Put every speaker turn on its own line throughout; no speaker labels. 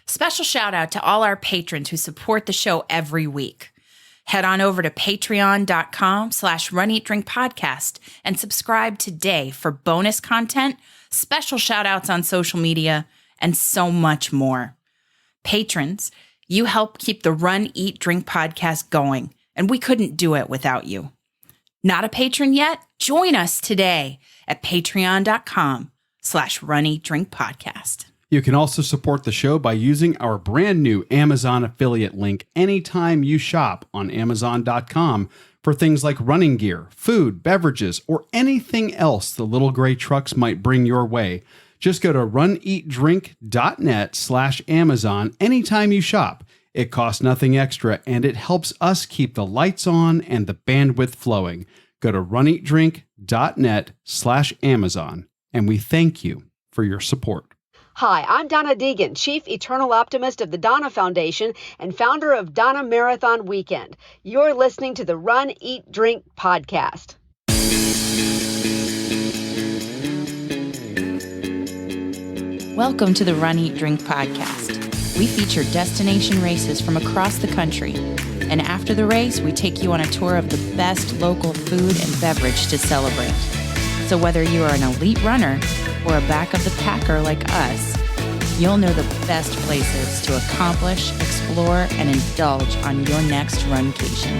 Special shout out to all our patrons who support the show every week. Head on over to patreon.com/runeatdrinkpodcast and subscribe today for bonus content, special shout outs on social media, and so much more. Patrons, you help keep the Run, Eat, Drink podcast going, and we couldn't do it without you. Not a patron yet? Join us today at patreon.com/runeatdrinkpodcast.
You can also support the show by using our brand new Amazon affiliate link anytime you shop on Amazon.com for things like running gear, food, beverages, or anything else the little gray trucks might bring your way. Just go to runeatdrink.net/Amazon anytime you shop. It costs nothing extra, and it helps us keep the lights on and the bandwidth flowing. Go to runeatdrink.net/Amazon, and we thank you for your support.
Hi, I'm Donna Deegan, Chief Eternal Optimist of the Donna Foundation and founder of Donna Marathon Weekend. You're listening to the Run, Eat, Drink podcast.
Welcome to the Run, Eat, Drink podcast. We feature destination races from across the country. And after the race, we take you on a tour of the best local food and beverage to celebrate. So whether you are an elite runner or a back of the packer like us, you'll know the best places to accomplish, explore, and indulge on your next runcation.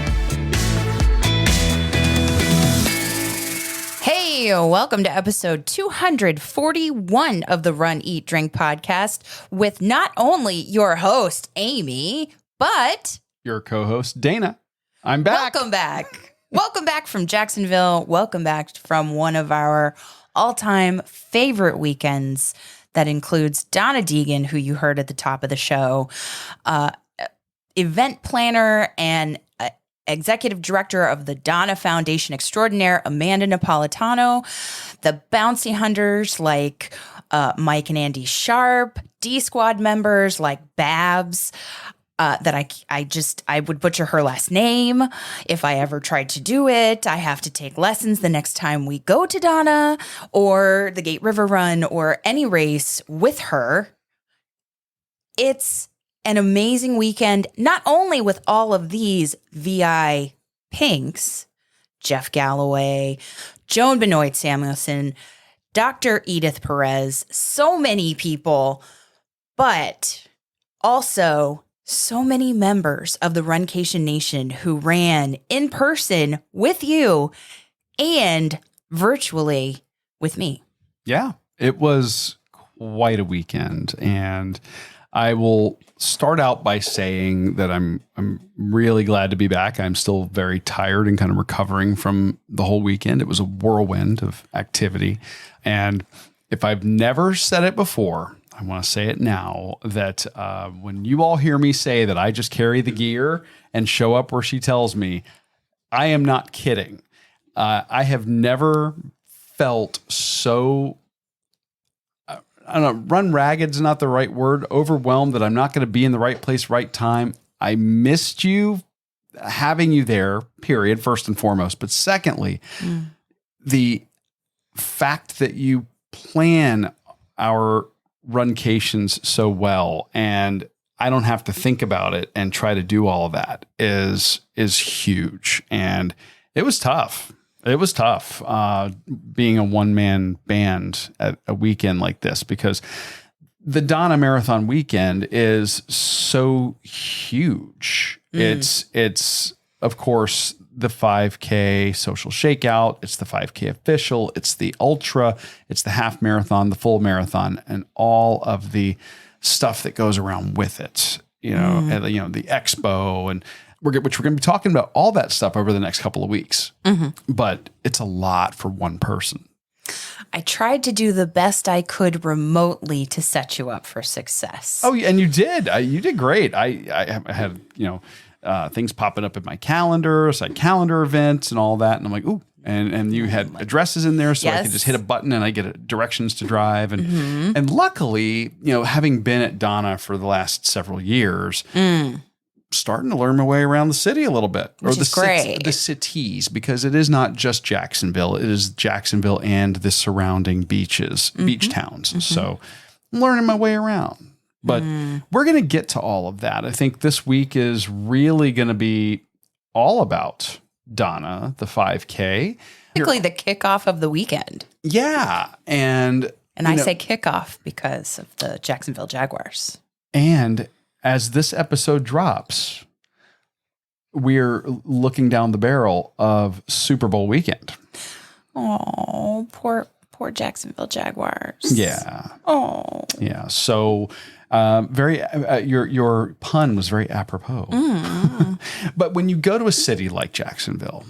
Hey, welcome to episode 241 of the Run, Eat, Drink podcast with not only your host, Amy, but
Your co-host, Dana. I'm back.
Welcome back. Welcome back from Jacksonville. Welcome back from one of our all-time favorite weekends that includes Donna Deegan, who you heard at the top of the show, event planner and executive director of the Donna Foundation Extraordinaire, Amanda Napolitano, the bouncy hunters like Mike and Andy Sharp, D Squad members like Babs, that I would butcher her last name if I ever tried to do it. I have to take lessons the next time we go to Donna or the Gate River Run or any race with her. It's an amazing weekend, not only with all of these VI pinks, Jeff Galloway, Joan Benoit Samuelson, Dr. Edith Perez, so many people, but also so many members of the Runcation Nation who ran in person with you and virtually with me.
Yeah, it was quite a weekend, and I will start out by saying that I'm really glad to be back. I'm still very tired and kind of recovering from the whole weekend. It was a whirlwind of activity, and if I've never said it before, I want to say it now, that when you all hear me say that I just carry the gear and show up where she tells me, I am not kidding. I have never felt so, I don't know, run ragged is not the right word, overwhelmed that I'm not going to be in the right place, right time. I missed you, having you there, period, first and foremost. But secondly, the fact that you plan our runcations so well, and I don't have to think about it and try to do all of that is huge. And it was tough. It was tough being a one-man band at a weekend like this, because the Donna Marathon weekend is so huge. It's of course the 5K social shakeout. It's the 5K official. It's the ultra. It's the half marathon, the full marathon, and all of the stuff that goes around with it. You know, and, you know, the expo, and which we're going to be talking about all that stuff over the next couple of weeks. But it's a lot for one person.
I tried to do the best I could remotely to set you up for success.
Oh, and you did. You did great. I had, you know, things popping up in my calendar, so like calendar events and all that. And I'm like, ooh, and you had addresses in there, so I could just hit a button and I get directions to drive. And and luckily, you know, having been at Donna for the last several years, starting to learn my way around the city a little bit,
which is great.
The cities, because it is not just Jacksonville; it is Jacksonville and the surrounding beach towns. So I'm learning my way around. But we're going to get to all of that. I think this week is really going to be all about Donna, the 5K.
Basically the kickoff of the weekend.
Yeah. And
I say kickoff because of the Jacksonville Jaguars.
And as this episode drops, we're looking down the barrel of Super Bowl weekend.
Oh, poor Jacksonville Jaguars.
Yeah.
Oh.
Yeah. So your pun was very apropos. But when you go to a city like Jacksonville,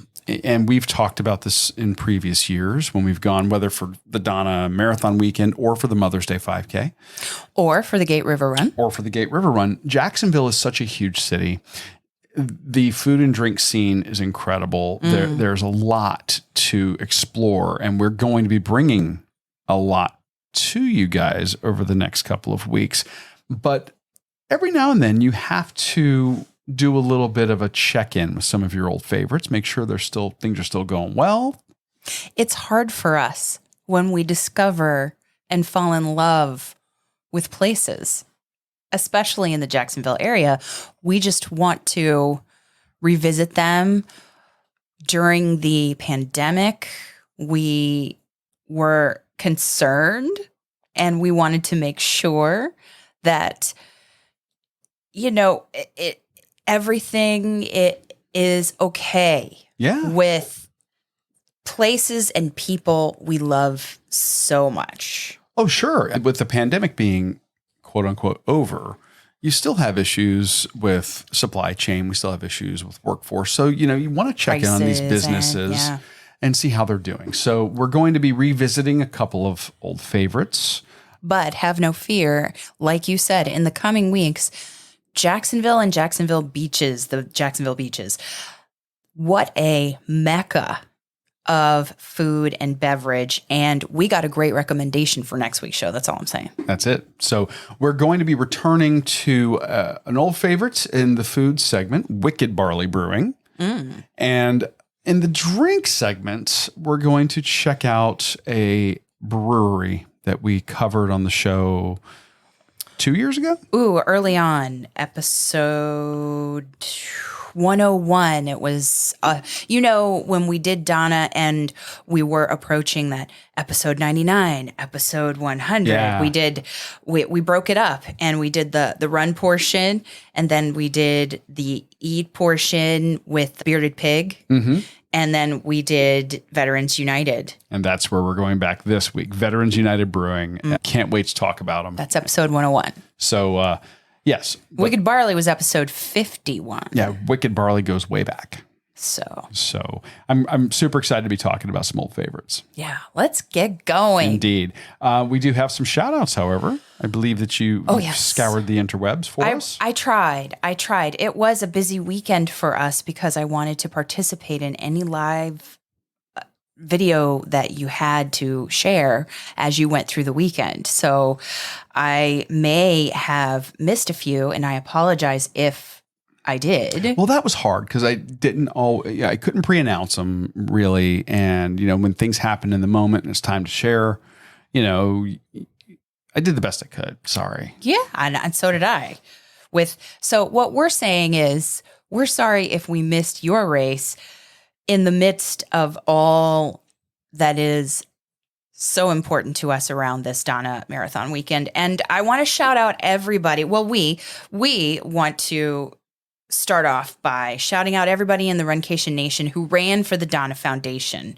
and we've talked about this in previous years when we've gone, whether for the Donna Marathon weekend or for the Mother's Day 5K.
Or for the Gate River Run.
Jacksonville is such a huge city. The food and drink scene is incredible. There's a lot to explore, and we're going to be bringing a lot to you guys over the next couple of weeks. But every now and then you have to do a little bit of a check-in with some of your old favorites, make sure things are still going well.
It's hard for us when we discover and fall in love with places, especially in the Jacksonville area. We just want to revisit them. During the pandemic, we were concerned and we wanted to make sure that, everything is okay with places and people we love so much.
Oh, sure. With the pandemic being quote unquote over, you still have issues with supply chain. We still have issues with workforce. So, you want to check in on these businesses and see how they're doing. So we're going to be revisiting a couple of old favorites.
But have no fear. Like you said, in the coming weeks, Jacksonville and the Jacksonville beaches, what a mecca of food and beverage. And we got a great recommendation for next week's show. That's all I'm saying.
That's it. So we're going to be returning to an old favorite in the food segment, Wicked Barley Brewing. And in the drink segment, we're going to check out a brewery that we covered on the show 2 years ago?
Ooh, early on, episode 101. It was, when we did Donna and we were approaching that episode 99, episode 100, we broke it up and we did the run portion and then we did the eat portion with Bearded Pig. And then we did Veterans United.
And that's where we're going back this week. Veterans United Brewing. Can't wait to talk about them.
That's episode 101.
So, yes.
Wicked Barley was episode 51.
Yeah, Wicked Barley goes way back. So I'm super excited to be talking about some old favorites.
Yeah, let's get going.
Indeed. We do have some shout outs, however. I believe that you scoured the interwebs for us.
I tried. It was a busy weekend for us because I wanted to participate in any live video that you had to share as you went through the weekend. So I may have missed a few, and I apologize if I did.
Well, that was hard because I I couldn't pre-announce them really. And, when things happen in the moment and it's time to share, I did the best I could. Sorry.
Yeah. And so did I. So what we're saying is we're sorry if we missed your race in the midst of all that is so important to us around this Donna Marathon weekend. And I want to shout out everybody. Well, we want to start off by shouting out everybody in the Runcation Nation who ran for the Donna Foundation.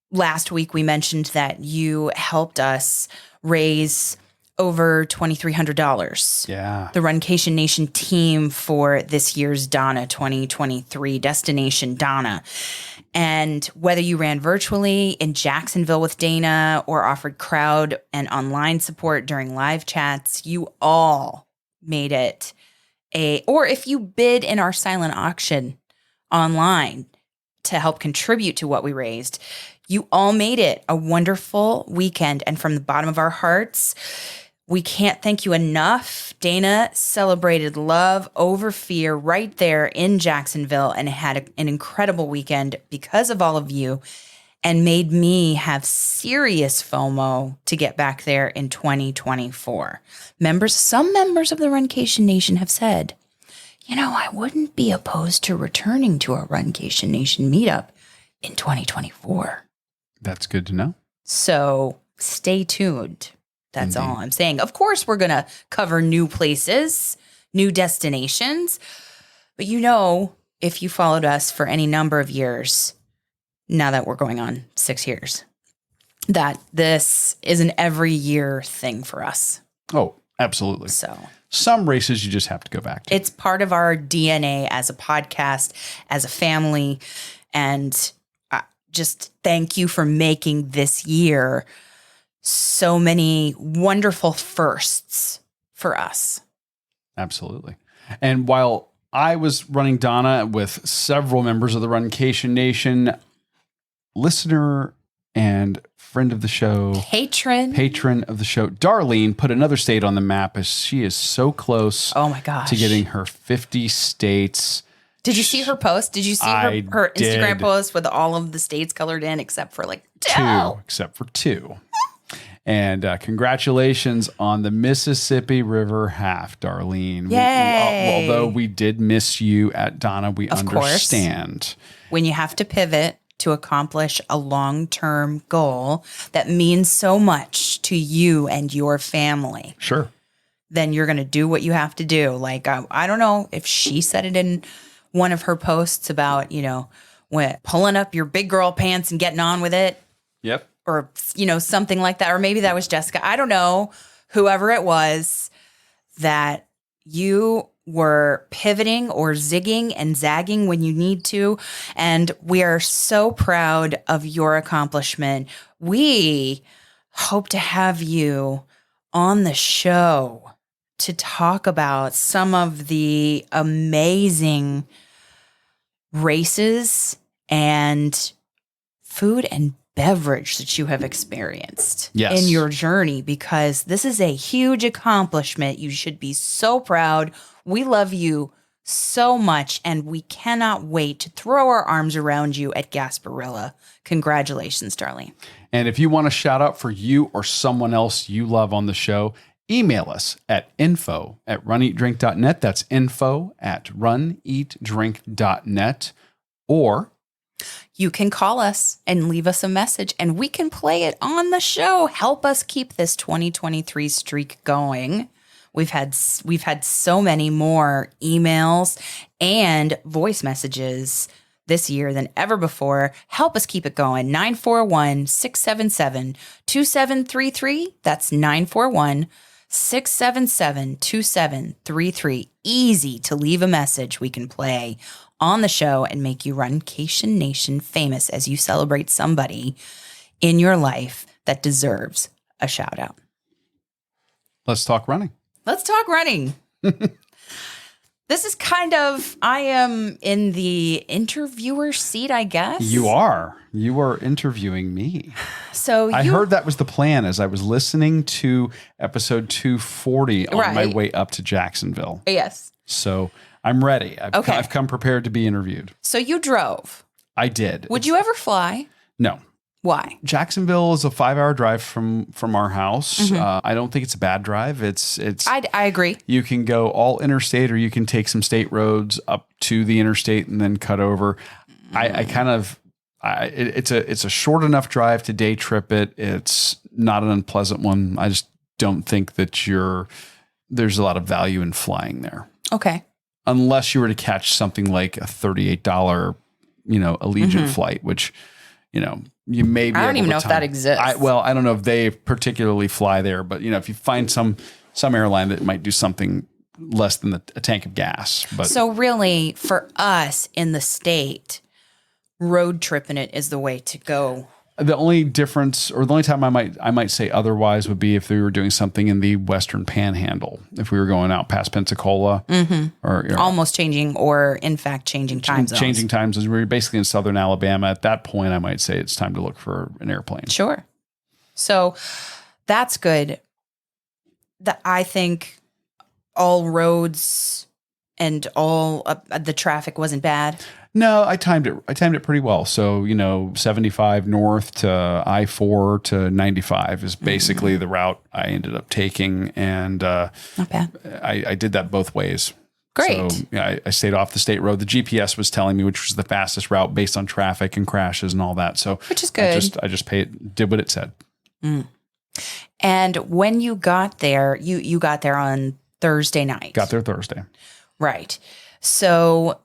Last week, we mentioned that you helped us raise over $2,300.
Yeah.
The Runcation Nation team for this year's Donna 2023 Destination Donna. And whether you ran virtually in Jacksonville with Dana or offered crowd and online support during live chats, you all made it or if you bid in our silent auction online to help contribute to what we raised, you all made it a wonderful weekend. And from the bottom of our hearts, we can't thank you enough. Dana celebrated love over fear right there in Jacksonville and had an incredible weekend because of all of you. and made me have serious FOMO to get back there in 2024. Some members of the Runcation Nation have said, I wouldn't be opposed to returning to a Runcation Nation meetup in 2024.
That's good to know.
So stay tuned. That's
Indeed.
all I'm saying. Of course, we're going to cover new places, new destinations. But if you followed us for any number of years, now that we're going on 6 years, that this is an every year thing for us.
Oh, absolutely.
So
some races you just have to go back to.
It's part of our DNA as a podcast, as a family. And just thank you for making this year so many wonderful firsts for us.
Absolutely. And while I was running Donna with several members of the Runcation Nation, listener and friend of the show, patron of the show, Darlene, put another state on the map as she is so close
oh my gosh.
to getting her 50 states.
Did you see her post? Did you see her Instagram post with all of the states colored in except for two? And congratulations on the Mississippi River half, Darlene. Yay.
Although we did miss you at Donna, we understand.
When you have to pivot to accomplish a long-term goal that means so much to you and your family.
Sure.
Then you're going to do what you have to do. Like, I don't know if she said it in one of her posts about, when pulling up your big girl pants and getting on with it.
Yep.
Or, something like that. Or maybe that was Jessica. I don't know. Whoever it was, that you were pivoting or zigging and zagging when you need to. And we are so proud of your accomplishment. We hope to have you on the show to talk about some of the amazing races and food and beverage that you have experienced in your journey, because this is a huge accomplishment. You should be so proud. We love you so much, and we cannot wait to throw our arms around you at Gasparilla. Congratulations, Darlene.
And if you want a shout out for you or someone else you love on the show, email us at info@runeatdrink.net. That's info@runeatdrink.net. Or
you can call us and leave us a message, and we can play it on the show. Help us keep this 2023 streak going. We've had so many more emails and voice messages this year than ever before. Help us keep it going. 941-677-2733. That's 941-677-2733. Easy to leave a message we can play on the show and make you Runcation Nation famous as you celebrate somebody in your life that deserves a shout out.
Let's talk running.
Let's talk running. This is I am in the interviewer seat, I guess.
You are interviewing me.
So
I heard that was the plan as I was listening to episode 240 on my way up to Jacksonville.
Yes.
So I'm ready. I've come prepared to be interviewed.
So you drove.
I did.
Would you ever fly?
No.
Why?
Jacksonville is a 5-hour drive from our house.
Mm-hmm.
I don't think it's a bad drive. It's.
I agree.
You can go all interstate, or you can take some state roads up to the interstate and then cut over. It's a short enough drive to day trip it. It's not an unpleasant one. I just don't think that there's a lot of value in flying there.
Okay.
Unless you were to catch something like a $38, Allegiant flight, which, you may be.
I don't even know if that exists.
I don't know if they particularly fly there, but if you find some airline that might do something less than a tank of gas. But
so really, for us in the state, road tripping it is the way to go.
The only difference, or the only time I might say otherwise, would be if we were doing something in the Western Panhandle. If we were going out past Pensacola, or
almost changing, or in fact changing time zones.
Changing time zones. We're basically in Southern Alabama. At that point, I might say it's time to look for an airplane.
Sure. So that's good. I think all roads and all the traffic wasn't bad.
No, I timed it. I timed it pretty well. So, 75 north to I-4 to 95 is basically the route I ended up taking. And
Not bad.
I did that both ways.
Great.
So I stayed off the state road. The GPS was telling me which was the fastest route based on traffic and crashes and all that. So
Which is good.
I just did what it said.
And when you got there, you got there on Thursday night.
Got there Thursday.
Right. So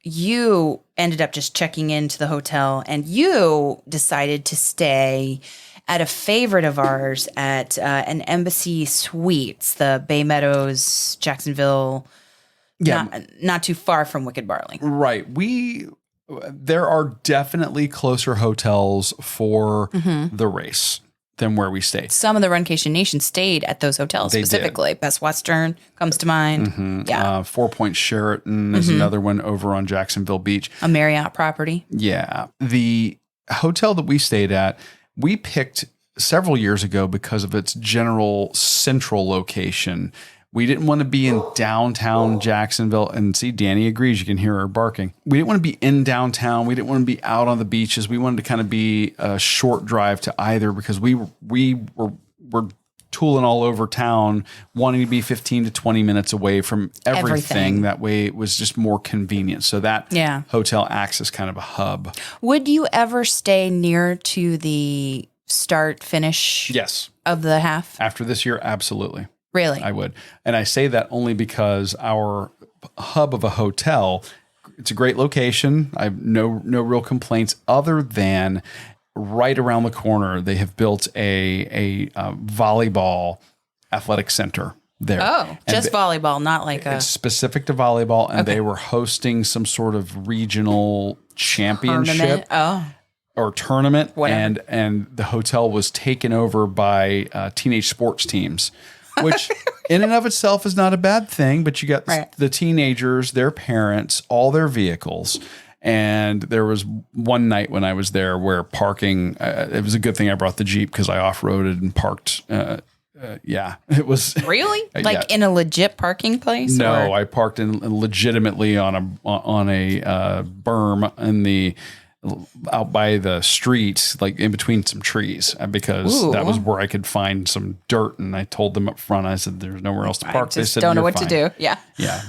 you ended up just checking into the hotel and you decided to stay at a favorite of ours at an Embassy Suites, the Bay Meadows, Jacksonville, not too far from Wicked Barley.
Right. There are definitely closer hotels for the race than where we stayed.
Some of the Runcation Nation stayed at those hotels
They
specifically. Best Western comes to mind. Yeah.
4 Point Sheraton is another one over on Jacksonville Beach.
A Marriott property.
Yeah. The hotel that we stayed at, we picked several years ago because of its general central location. We didn't want to be in downtown Jacksonville. And see, Danny agrees. You can hear her barking. We didn't want to be in downtown. We didn't want to be out on the beaches. We wanted to kind of be a short drive to either because we were tooling all over town, wanting to be 15 to 20 minutes away from everything. That way it was just more convenient. So that hotel acts as kind of a hub.
Would you ever stay near to the start finish of the half?
After this year, absolutely.
Really?
I would. And I say that only because our hub of a hotel, it's a great location. I have no real complaints other than right around the corner, they have built a volleyball athletic center there.
Oh, just volleyball, not like
it's specific to volleyball. And they were hosting some sort of regional championship. Or tournament.
Whatever.
And the hotel was taken over by teenage sports teams. Which in and of itself is not a bad thing, but you got the teenagers, their parents, all their vehicles. And there was one night when I was there where parking, it was a good thing I brought the Jeep because I off-roaded and parked. It was.
Really? In a legit parking place?
No, I parked legitimately on a berm in the out by the street, like in between some trees, because that was where I could find some dirt. And I told them up front, I said, there's nowhere else to park.
They said, don't know what to do. Yeah.
Yeah.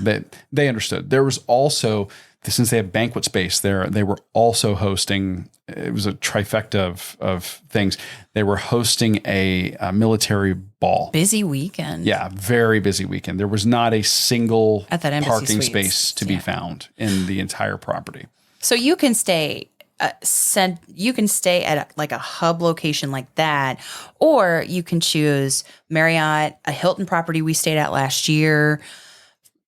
They understood. There was also, since they have banquet space there, they were also hosting, it was a trifecta of things. They were hosting a military ball.
Busy weekend.
Yeah. Very busy weekend. There was not a single
at that
parking space to be found in the entire property.
So you can stay at a hub location like that, or you can choose Marriott, a Hilton property we stayed at last year.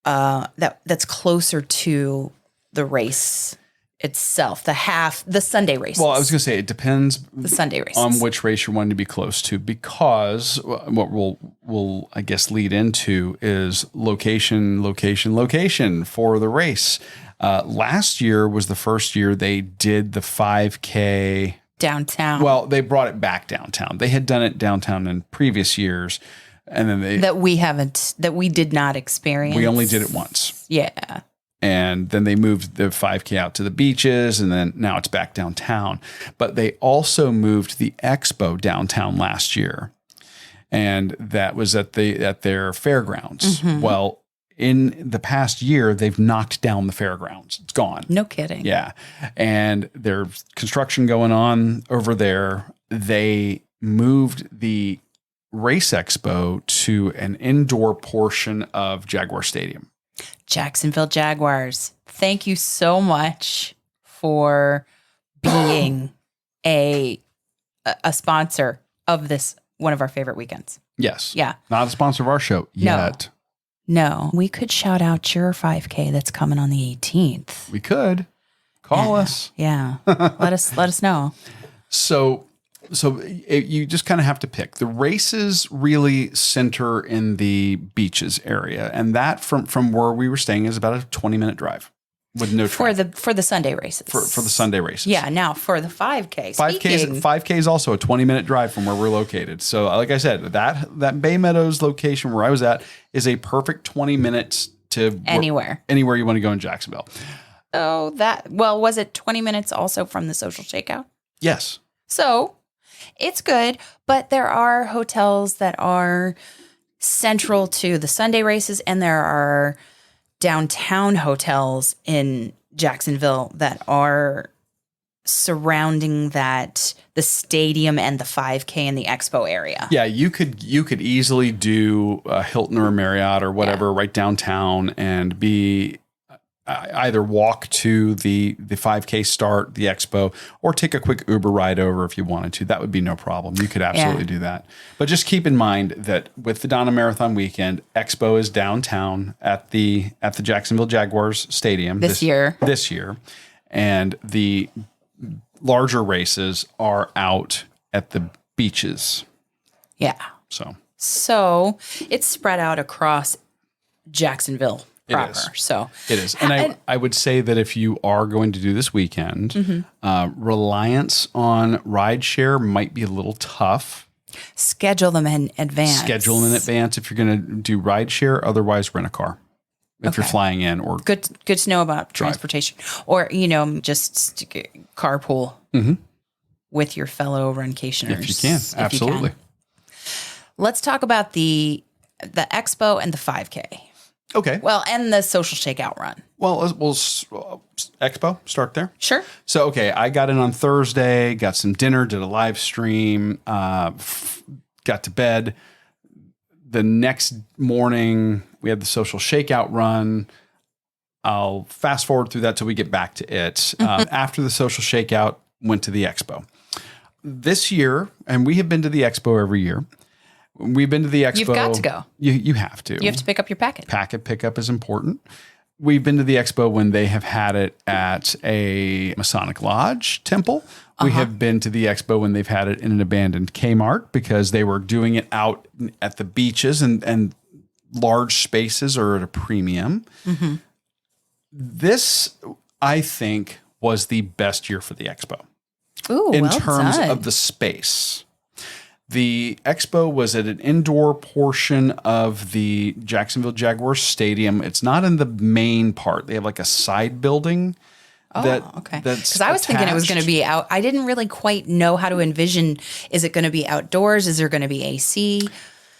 That's closer to the race itself, the Sunday races.
Well, I was going to say it depends
the Sunday races
on which race you're wanting to be close to, because what we'll I guess lead into is location for the race. Last year was the first year they did the 5K
downtown.
Well, they brought it back downtown. They had done it downtown in previous years, and then that we did not experience. We only did it once.
Yeah.
And then they moved the 5K out to the beaches, and then now it's back downtown. But they also moved the expo downtown last year, and that was at their fairgrounds. Well, in the past year, they've knocked down the fairgrounds. It's gone.
No kidding.
Yeah. And there's construction going on over there. They moved the race expo to an indoor portion of Jaguar Stadium.
Jacksonville Jaguars. Thank you so much for being a sponsor of this, one of our favorite weekends.
Yes.
Yeah.
Not a sponsor of our show yet.
No, we could shout out your 5K that's coming on the 18th.
We could call us.
Yeah, let us know.
So you just kind of have to pick. The races really center in the beaches area, and that from where we were staying is about a 20-minute drive with no traffic.
For the Sunday races.
For the Sunday races.
Yeah. Now for the 5K.
5K is also a 20-minute drive from where we're located. So like I said, that Bay Meadows location where I was at is a perfect 20 minutes to
anywhere
you want to go in Jacksonville.
Oh, was it 20 minutes also from the social shakeout?
Yes.
So it's good, but there are hotels that are central to the Sunday races, and there are downtown hotels in Jacksonville that are surrounding the stadium and the 5K and the expo area.
Yeah, you could easily do a Hilton or a Marriott or whatever right downtown and be either walk to the 5K start, the expo, or take a quick Uber ride over if you wanted to. That would be no problem. You could absolutely do that. But just keep in mind that with the Donna Marathon weekend, expo is downtown at the Jacksonville Jaguars Stadium
this year.
And the larger races are out at the beaches.
Yeah. So it's spread out across Jacksonville proper.
It is. And I would say that if you are going to do this weekend, reliance on rideshare might be a little tough.
Schedule them in advance.
If you're going to do rideshare. Otherwise, rent a car if you're flying in. Or
good to know about transportation. Or, just carpool with your fellow Runcationers.
If you can. Absolutely.
Let's talk about the expo and the 5K.
Okay.
Well, and the social shakeout run.
Well, we'll expo, start there.
Sure.
So, okay, I got in on Thursday, got some dinner, did a live stream, got to bed. The next morning, we had the social shakeout run. I'll fast forward through that till we get back to it. After the social shakeout, went to the expo. This year, and we have been to the expo every year. We've been to the expo.
You've got to go.
You have to.
You have to pick up your packet.
Packet pickup is important. We've been to the expo when they have had it at a Masonic Lodge temple. We have been to the expo when they've had it in an abandoned Kmart because they were doing it out at the beaches and large spaces are at a premium. This, I think, was the best year for the expo.
Ooh,
in terms of the space. The expo was at an indoor portion of the Jacksonville Jaguars Stadium. It's not in the main part. They have like a side building.
Okay. Because I was thinking it was going to be out. I didn't really quite know how to envision. Is it going to be outdoors? Is there going to be AC?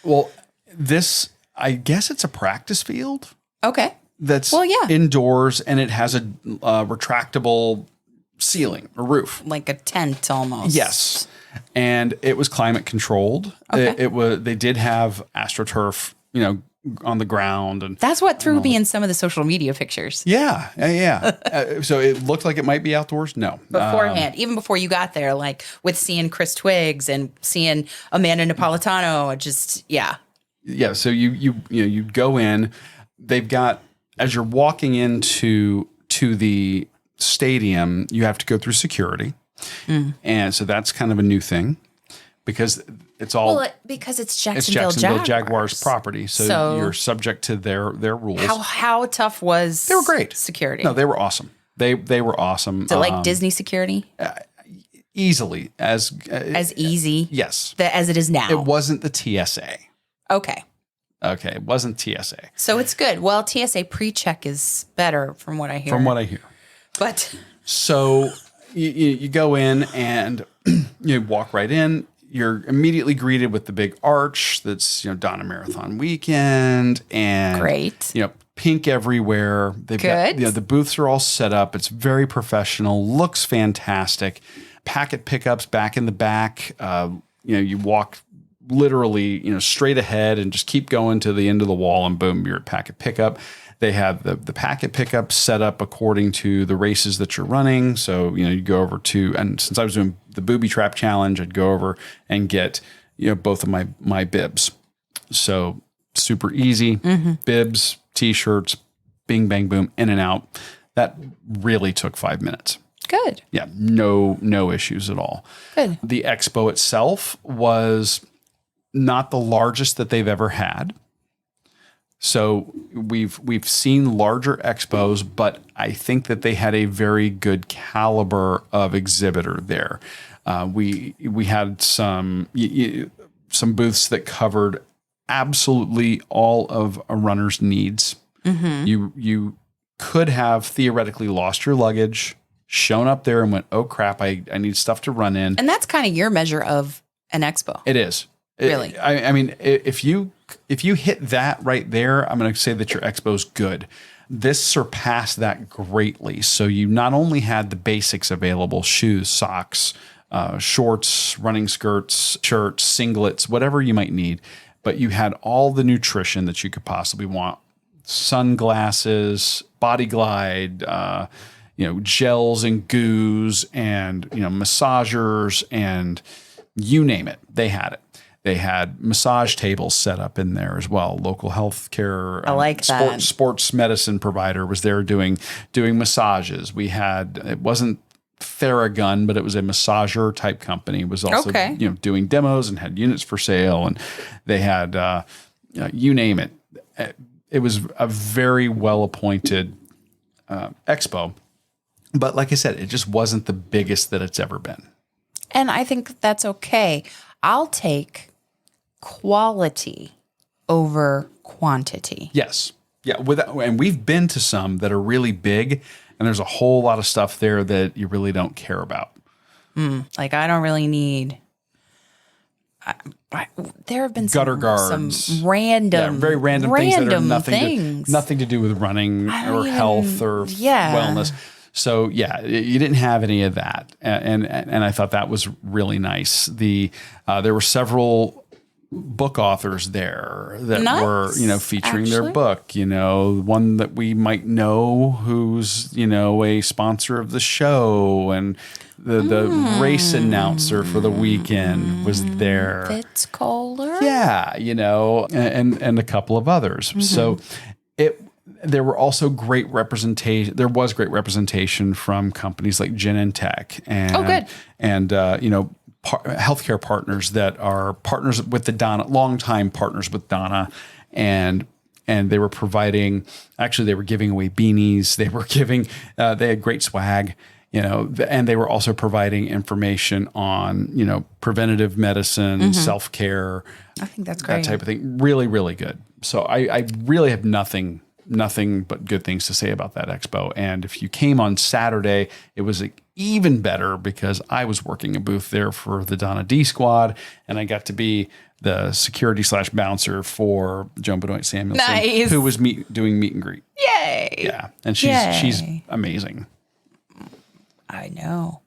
Well, I guess it's a practice field.
Okay.
That's indoors, and it has a retractable ceiling or roof.
Like a tent almost.
Yes. And it was climate controlled.
Okay.
They did have AstroTurf, on the ground, and
that's what threw me in some of the social media pictures.
Yeah. So it looked like it might be outdoors. No,
beforehand, even before you got there, like with seeing Chris Twiggs and seeing Amanda Napolitano,
yeah. So you go in. They've got, as you're walking into the stadium, you have to go through security. And so that's kind of a new thing because it's all
because it's Jacksonville
Jaguars property. So you're subject to their rules.
How tough was
they were great
security?
No, they were awesome. They were awesome.
So like Disney security?
Easily as
easy.
Yes.
As it is now.
It wasn't the TSA.
Okay.
It wasn't TSA.
So it's good. Well, TSA pre-check is better from what I hear.
But so you go in and you walk right in. You're immediately greeted with the big arch that's Donna Marathon weekend and
great.
Pink everywhere. They've got the booths are all set up. It's very professional. Looks fantastic. Packet pickups back in the back. You walk literally straight ahead and just keep going to the end of the wall and boom, you're at packet pickup. They have the packet pickup set up according to the races that you're running. So, you go over to, and since I was doing the booby trap challenge, I'd go over and get, both of my bibs. So super easy. Bibs, t-shirts, bing, bang, boom, in and out. That really took 5 minutes.
Good.
Yeah. No issues at all.
Good.
The expo itself was not the largest that they've ever had. So we've seen larger expos, but I think that they had a very good caliber of exhibitor there. We had some booths that covered absolutely all of a runner's needs. You could have theoretically lost your luggage, shown up there and went, oh crap, I need stuff to run in.
And that's kind of your measure of an expo.
It is.
Really?
I mean, if you hit that right there, I'm going to say that your expo's good. This surpassed that greatly. So you not only had the basics available, shoes, socks, shorts, running skirts, shirts, singlets, whatever you might need, but you had all the nutrition that you could possibly want. Sunglasses, Body Glide, gels and goos and, massagers and you name it. They had it. They had massage tables set up in there as well. Local healthcare,
I like that.
Sports medicine provider was there doing massages. We had, it wasn't Theragun, but it was a massager type company. It was also doing demos and had units for sale, and they had you name it. It was a very well appointed expo, but like I said, it just wasn't the biggest that it's ever been.
And I think that's okay. I'll take quality over quantity.
Yes. Yeah. And we've been to some that are really big, and there's a whole lot of stuff there that you really don't care about.
Like I don't really need. There have been
gutter guards,
some random,
very random things that are
things.
nothing to do with running or health or wellness. So yeah, you didn't have any of that, and I thought that was really nice. There were several book authors there that were featuring their book. One that we might know who's a sponsor of the show, and the race announcer for the weekend was there.
Fitz Kohler,
and a couple of others. So there were also great representation. There was great representation from companies like Genentech and healthcare partners that are partners with the Donna, longtime partners with Donna, and they were providing. Actually, they were giving away beanies. They were giving. They had great swag. And they were also providing information on preventative medicine, self-care.
I think that's great.
That type of thing. Really, really good. So I really have nothing but good things to say about that expo. And if you came on Saturday, it was even better because I was working a booth there for the Donna D Squad, and I got to be the security / bouncer for Joan Benoit Samuelson, who was doing meet and greet.
Yay!
Yeah, and she's amazing.
I know,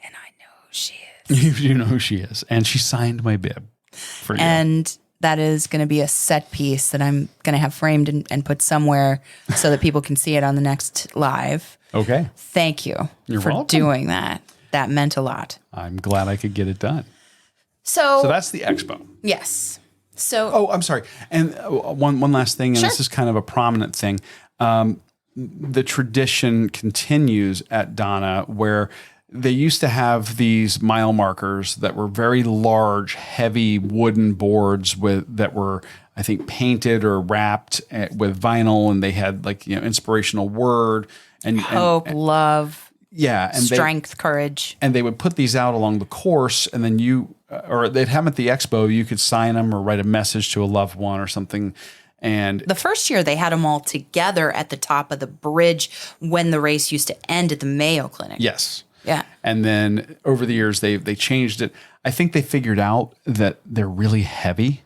and I know who she is.
You do know who she is, and she signed my bib for you.
And that is going to be a set piece that I'm going to have framed and put somewhere so that people can see it on the next live.
Okay.
Thank you for
welcome.
doing that. That meant a lot.
I'm glad I could get it done.
So
that's the expo.
Yes. So
I'm sorry. And one last thing, and this is kind of a prominent thing. The tradition continues at Donna where they used to have these mile markers that were very large, heavy wooden boards that were, I think, painted or wrapped with vinyl, and they had inspirational word and
hope, love,
and
strength, courage.
And they would put these out along the course, and then or they'd have them at the expo. You could sign them or write a message to a loved one or something. And
the first year they had them all together at the top of the bridge when the race used to end at the Mayo Clinic.
Yes.
Yeah.
And then over the years, they changed it. I think they figured out that they're really heavy.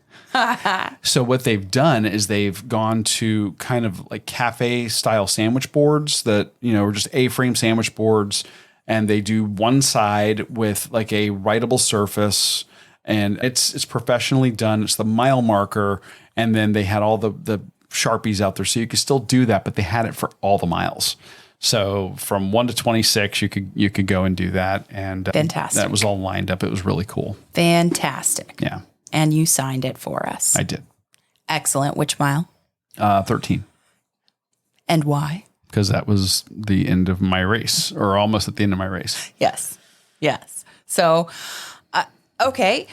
So what they've done is they've gone to kind of like cafe style sandwich boards that, are just A-frame sandwich boards. And they do one side with like a writable surface, and it's professionally done. It's the mile marker. And then they had all the Sharpies out there. So you could still do that, but they had it for all the miles. So from 1 to 26, you could go and do that. And
fantastic.
That was all lined up. It was really cool.
Fantastic.
Yeah.
And you signed it for us.
I did.
Excellent. Which mile?
13.
And why?
Because that was the end of my race, or almost at the end of my race.
Yes. So, okay.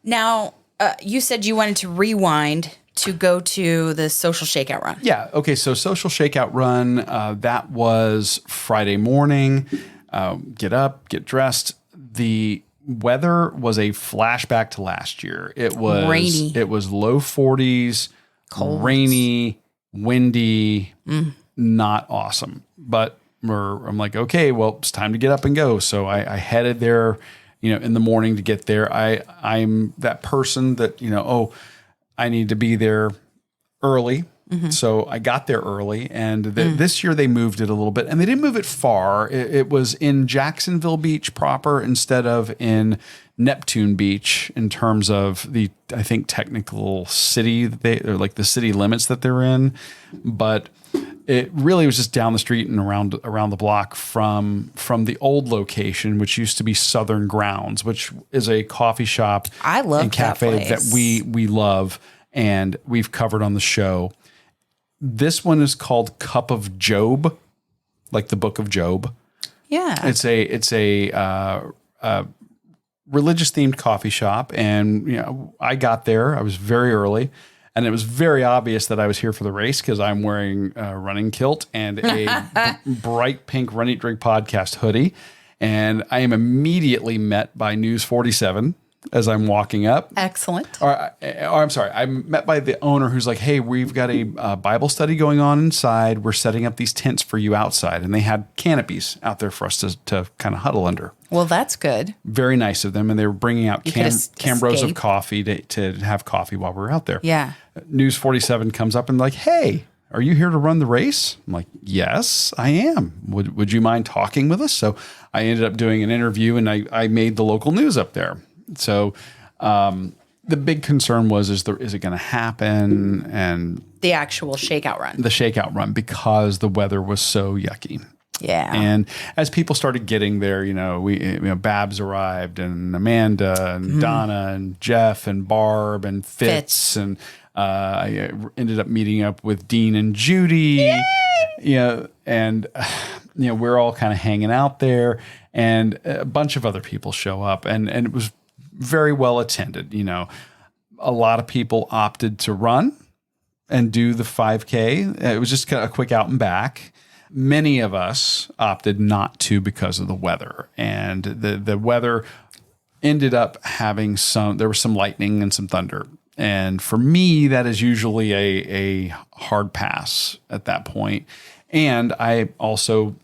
Now, you said you wanted to rewind to go to the social shakeout run.
Yeah. Okay. So social shakeout run, that was Friday morning. Get up, get dressed. The weather was a flashback to last year. It was
rainy.
It was low 40s,
cold,
rainy, windy, not awesome. But I'm like, okay, well, it's time to get up and go. So I headed there, in the morning to get there. I'm that person that, I need to be there early. So I got there early, and this year they moved it a little bit, and they didn't move it far. It was in Jacksonville Beach proper instead of in Neptune Beach in terms of I think technical city, or like the city limits that they're in. But it really was just down the street and around the block from the old location, which used to be Southern Grounds, which is a coffee shop and cafe that we love and we've covered on the show. This one is called Cup of Job, like the book of Job.
Yeah.
It's a religious themed coffee shop. And, I got there, I was very early, and it was very obvious that I was here for the race because I'm wearing a running kilt and a bright pink Run Eat Drink podcast hoodie. And I am immediately met by News 47 as I'm walking up.
Excellent.
Or I'm sorry. I'm met by the owner who's like, hey, we've got a Bible study going on inside. We're setting up these tents for you outside. And they had canopies out there for us to kind of huddle under.
Well, that's good.
Very nice of them. And they were bringing out cambros
escape.
of coffee to have coffee while we were out there.
Yeah.
News 47 comes up and like, hey, are you here to run the race? I'm like, yes, I am. Would you mind talking with us? So I ended up doing an interview, and I made the local news up there. So the big concern was, is it going to happen? And
the actual shakeout run.
The shakeout run, because the weather was so yucky.
Yeah.
And as people started getting there, Babs arrived, and Amanda and Donna and Jeff and Barb and Fitz. And I ended up meeting up with Dean and Judy. Yay! And we're all kind of hanging out there, and a bunch of other people show up, and it was very well attended. A lot of people opted to run and do the 5K. It was just kind of a quick out and back. Many of us opted not to because of the weather, and the weather ended up having there was some lightning and some thunder. And for me, that is usually a hard pass at that point. And I also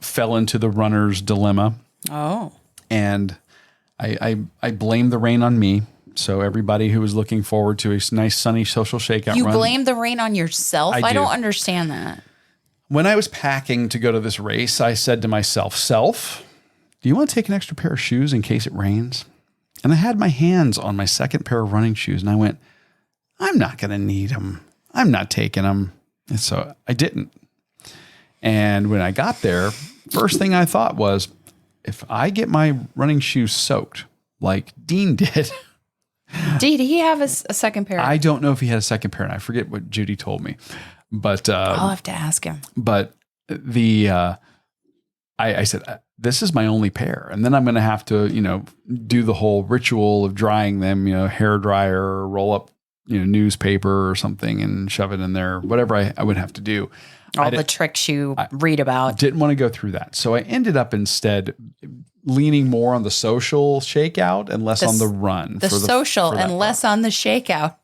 fell into the runner's dilemma. Oh. And I blame the rain on me. So everybody who was looking forward to a nice sunny social shakeout run.
You blame the rain on yourself? I don't understand that.
When I was packing to go to this race, I said to myself, do you want to take an extra pair of shoes in case it rains? And I had my hands on my second pair of running shoes, and I went, I'm not going to need them. I'm not taking them. And so I didn't. And when I got there, first thing I thought was, if I get my running shoes soaked like Dean did.
Did he have a second pair?
I don't know if he had a second pair, and I forget what Judy told me. But
I'll have to ask him.
But I said, this is my only pair. And then I'm going to have to, do the whole ritual of drying them, hair dryer, roll up, newspaper or something and shove it in there, whatever I would have to do.
All the tricks you read about.
Didn't want to go through that. So I ended up instead leaning more on the social shakeout and less on the run.
The social and less on the shakeout.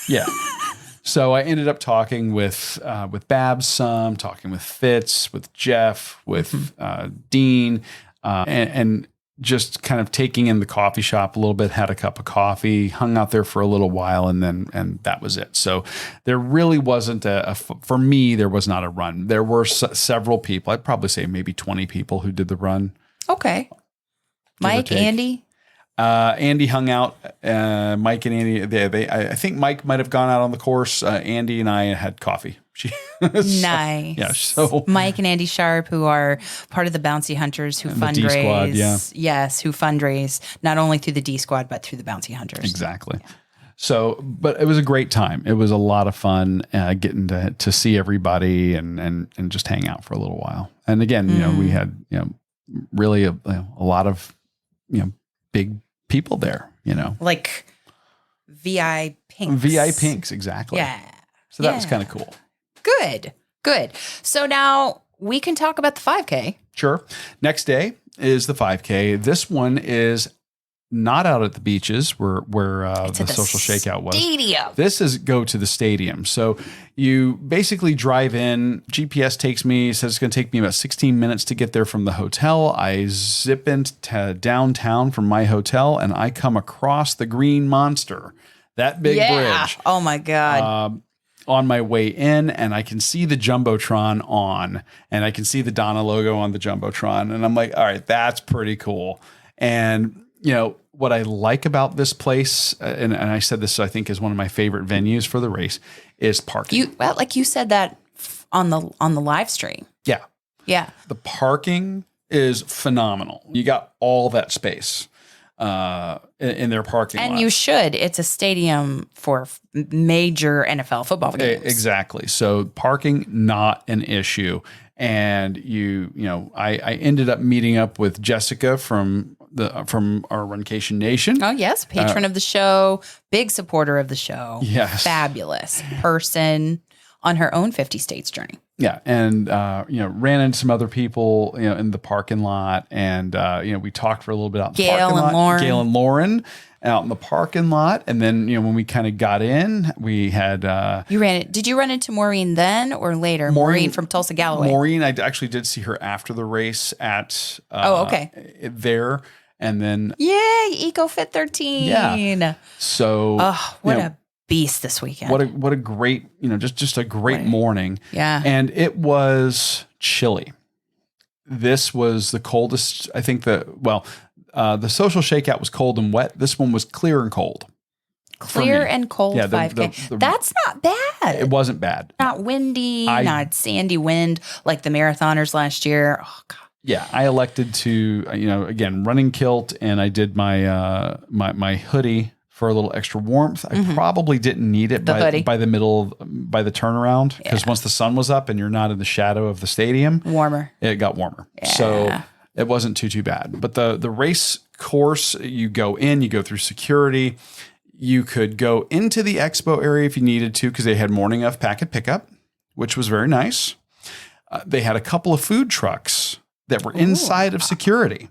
Yeah. So I ended up talking with Babs some, talking with Fitz, with Jeff, with Dean, and just kind of taking in the coffee shop a little bit, had a cup of coffee, hung out there for a little while, and that was it. So there really wasn't for me, there was not a run. There were several people, I'd probably say maybe 20 people who did the run.
Okay. Mike, Andy?
Andy hung out. Mike and Andy, I think Mike might have gone out on the course. Andy and I had coffee.
Nice.
Yeah. So
Mike and Andy Sharp, who are part of the Bouncy Hunters, who fundraise.
The D Squad, yeah.
Yes, who fundraise not only through the D Squad but through the Bouncy Hunters.
Exactly. Yeah. So, but it was a great time. It was a lot of fun getting to see everybody and just hang out for a little while. And again, we had really a lot of big people there,
like VI Pinks.
VI Pinks, exactly.
Yeah.
So that was kind of cool.
Good. So now we can talk about the 5K.
Sure. Next day is the 5K. This one is not out at the beaches where
It's
the
at the
social shakeout was.
stadium.
This is go to the stadium. So you basically drive in. GPS takes me, says it's going to take me about 16 minutes to get there from the hotel. I zip into downtown from my hotel, and I come across the Green Monster, that big bridge.
Oh my God.
On my way in, and I can see the Jumbotron on, and I can see the Donna logo on the Jumbotron. And I'm like, all right, that's pretty cool. And, what I like about this place, and I said this, I think, is one of my favorite venues for the race, is parking.
You said that on the live stream.
Yeah.
Yeah.
The parking is phenomenal. You got all that space in their parking lot.
And you should. It's a stadium for major NFL football games.
Exactly. So parking, not an issue. And I ended up meeting up with Jessica from our Runcation Nation.
Oh yes, patron of the show, big supporter of the show.
Yes,
fabulous person on her own 50 states journey.
Yeah, and ran into some other people in the parking lot, and we talked for a little bit out in the parking lot. Gail and Lauren out in the parking lot, and then when we kind of got in, we had
Did you run into Maureen then or later? Maureen from Tulsa Galloway.
Maureen, I actually did see her after the race at there, and then
yay, EcoFit 13.
Yeah, so
what a beast this weekend.
What a great, just a great morning.
Yeah.
And it was chilly. This was the coldest, I think the social shakeout was cold and wet. This one was clear and cold.
Clear and cold 5K. That's not bad.
It wasn't bad.
Not windy, not sandy wind like the marathoners last year. Oh God.
Yeah, I elected to, again, running kilt, and I did my my hoodie for a little extra warmth. I probably didn't need it by the by the turnaround, because once the sun was up and you're not in the shadow of the stadium, it got warmer.
Yeah.
So it wasn't too bad. But the race course, you go through security. You could go into the expo area if you needed to, because they had morning of packet pickup, which was very nice. They had a couple of food trucks that were inside of security.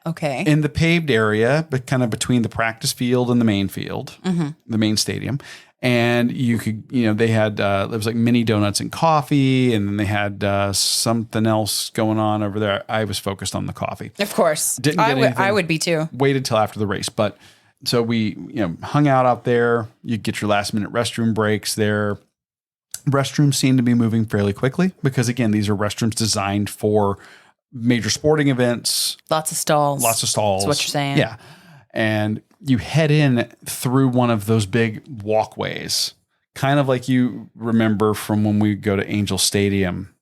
Okay.
In the paved area, but kind of between the practice field and the main field, the main stadium. And you could, they had, there was like mini donuts and coffee, and then they had something else going on over there. I was focused on the coffee.
Of course.
Didn't get anything.
I would be too.
Waited till after the race. But so we, hung out there. You get your last minute restroom breaks there. Restrooms seem to be moving fairly quickly because, again, these are restrooms designed for major sporting events.
Lots of stalls.
That's
what you're saying.
Yeah. And you head in through one of those big walkways, kind of like you remember from when we go to Angel Stadium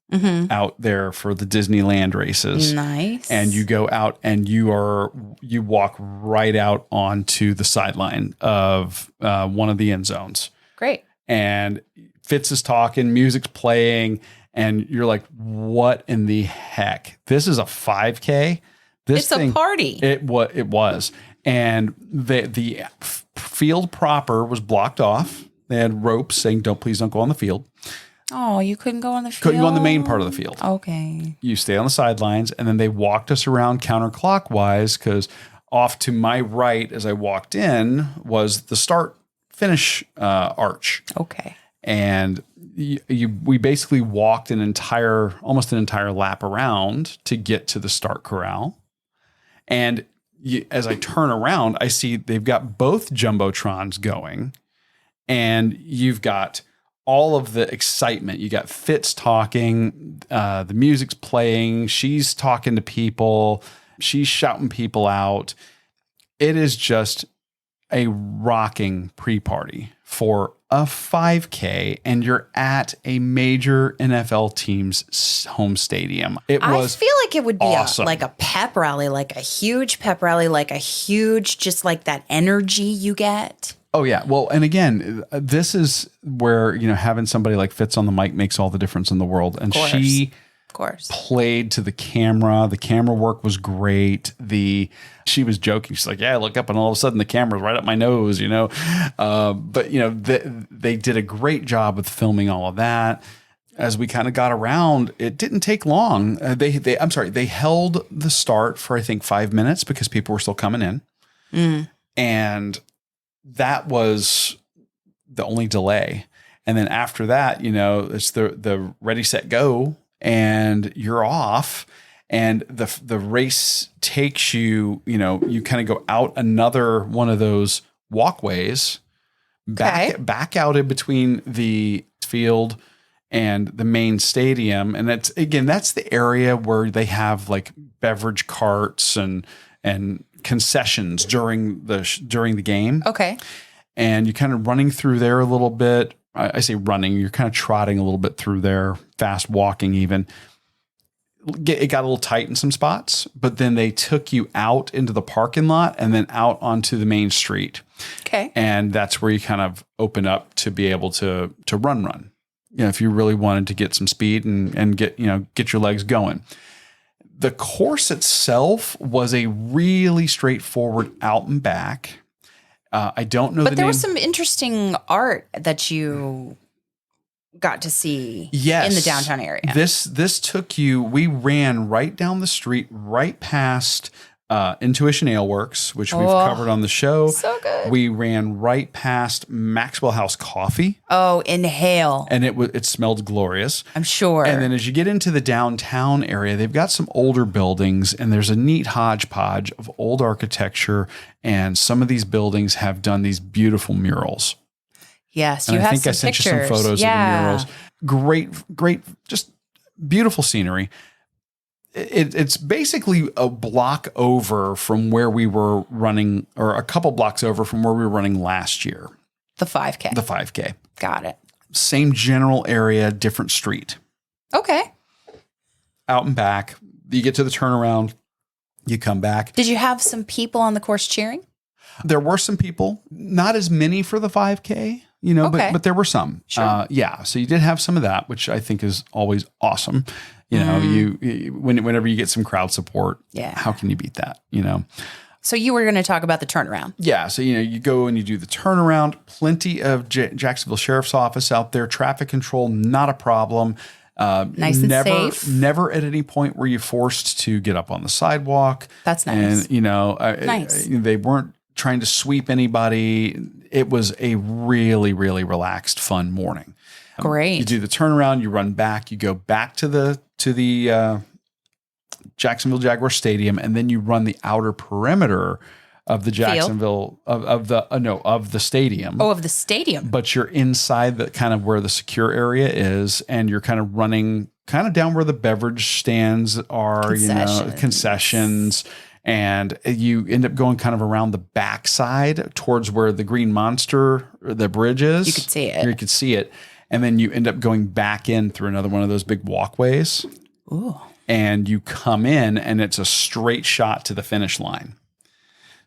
out there for the Disneyland races.
Nice.
And you go out and you walk right out onto the sideline of one of the end zones.
Great.
And Fitz is talking, music's playing, and you're like, what in the heck? This is a 5K.
It's a party.
It was. And the field proper was blocked off. They had ropes saying, please don't go on the field.
Oh, you couldn't go on the field?
Couldn't go on the main part of the field.
Okay.
You stay on the sidelines, and then they walked us around counterclockwise, because off to my right as I walked in was the start-finish arch.
Okay.
And we basically walked almost an entire lap around to get to the start corral. And as I turn around, I see they've got both Jumbotrons going, and you've got all of the excitement. You got Fitz talking, the music's playing, she's talking to people, she's shouting people out. It is just a rocking pre-party for a 5K, and you're at a major NFL team's home stadium. I
feel like it would be
awesome.
like a pep rally, like a huge pep rally, like a huge, just like that energy you get.
Oh yeah. Well, and again, this is where, having somebody like Fitz on the mic makes all the difference in the world. And she played to the camera. The camera work was great. She was joking. She's like, yeah, I look up and all of a sudden the camera's right up my nose, But, they did a great job with filming all of that. As we kind of got around, it didn't take long. They held the start for, I think, 5 minutes because people were still coming in. And that was the only delay. And then after that, it's the ready, set, go, and you're off. And the race takes you, you kind of go out another one of those walkways, back out in between the field and the main stadium. And that's the area where they have like beverage carts and concessions during the game.
Okay.
And you're kind of running through there a little bit. I say running, you're kind of trotting a little bit through there, fast walking even. It got a little tight in some spots, but then they took you out into the parking lot and then out onto the main street.
Okay.
And that's where you kind of open up to be able to run. If you really wanted to get some speed and get your legs going. The course itself was a really straightforward out and back. I don't know
but there was some interesting art that you got to see in the downtown area.
This took you, we ran right down the street, right past Intuition Ale Works, which we've covered on the show.
So good.
We ran right past Maxwell House Coffee.
Oh, inhale.
And it smelled glorious.
I'm sure.
And then as you get into the downtown area, they've got some older buildings, and there's a neat hodgepodge of old architecture, and some of these buildings have done these beautiful murals.
Yes,
and
you
I
have
think
some
I sent
pictures.
you some photos of the murals. Great, just beautiful scenery. It's basically a block over from where we were running, or a couple blocks over from where we were running last year.
The 5K.
The 5K.
Got it.
Same general area, different street.
Okay.
Out and back. You get to the turnaround. You come back.
Did you have some people on the course cheering?
There were some people, not as many for the 5K,
Okay.
but there were some.
Sure.
So you did have some of that, which I think is always awesome. Whenever you get some crowd support, how can you beat that?
So you were going to talk about the turnaround.
Yeah. So, you go and you do the turnaround, plenty of Jacksonville Sheriff's Office out there, traffic control, not a problem.
Nice and safe.
Never at any point were you forced to get up on the sidewalk.
That's nice.
And,
nice.
They weren't trying to sweep anybody. It was a really, really relaxed, fun morning.
Great.
You do the turnaround, you run back, you go back to the Jacksonville Jaguar Stadium, and then you run the outer perimeter of the Jacksonville of the stadium.
Oh, of the stadium.
But you're inside the kind of where the secure area is, and you're kind of running kind of down where the beverage stands are, concessions. And you end up going kind of around the backside towards where the Green Monster, the bridge is.
You could see it.
You could see it. And then you end up going back in through another one of those big walkways.
Ooh.
And you come in, and it's a straight shot to the finish line.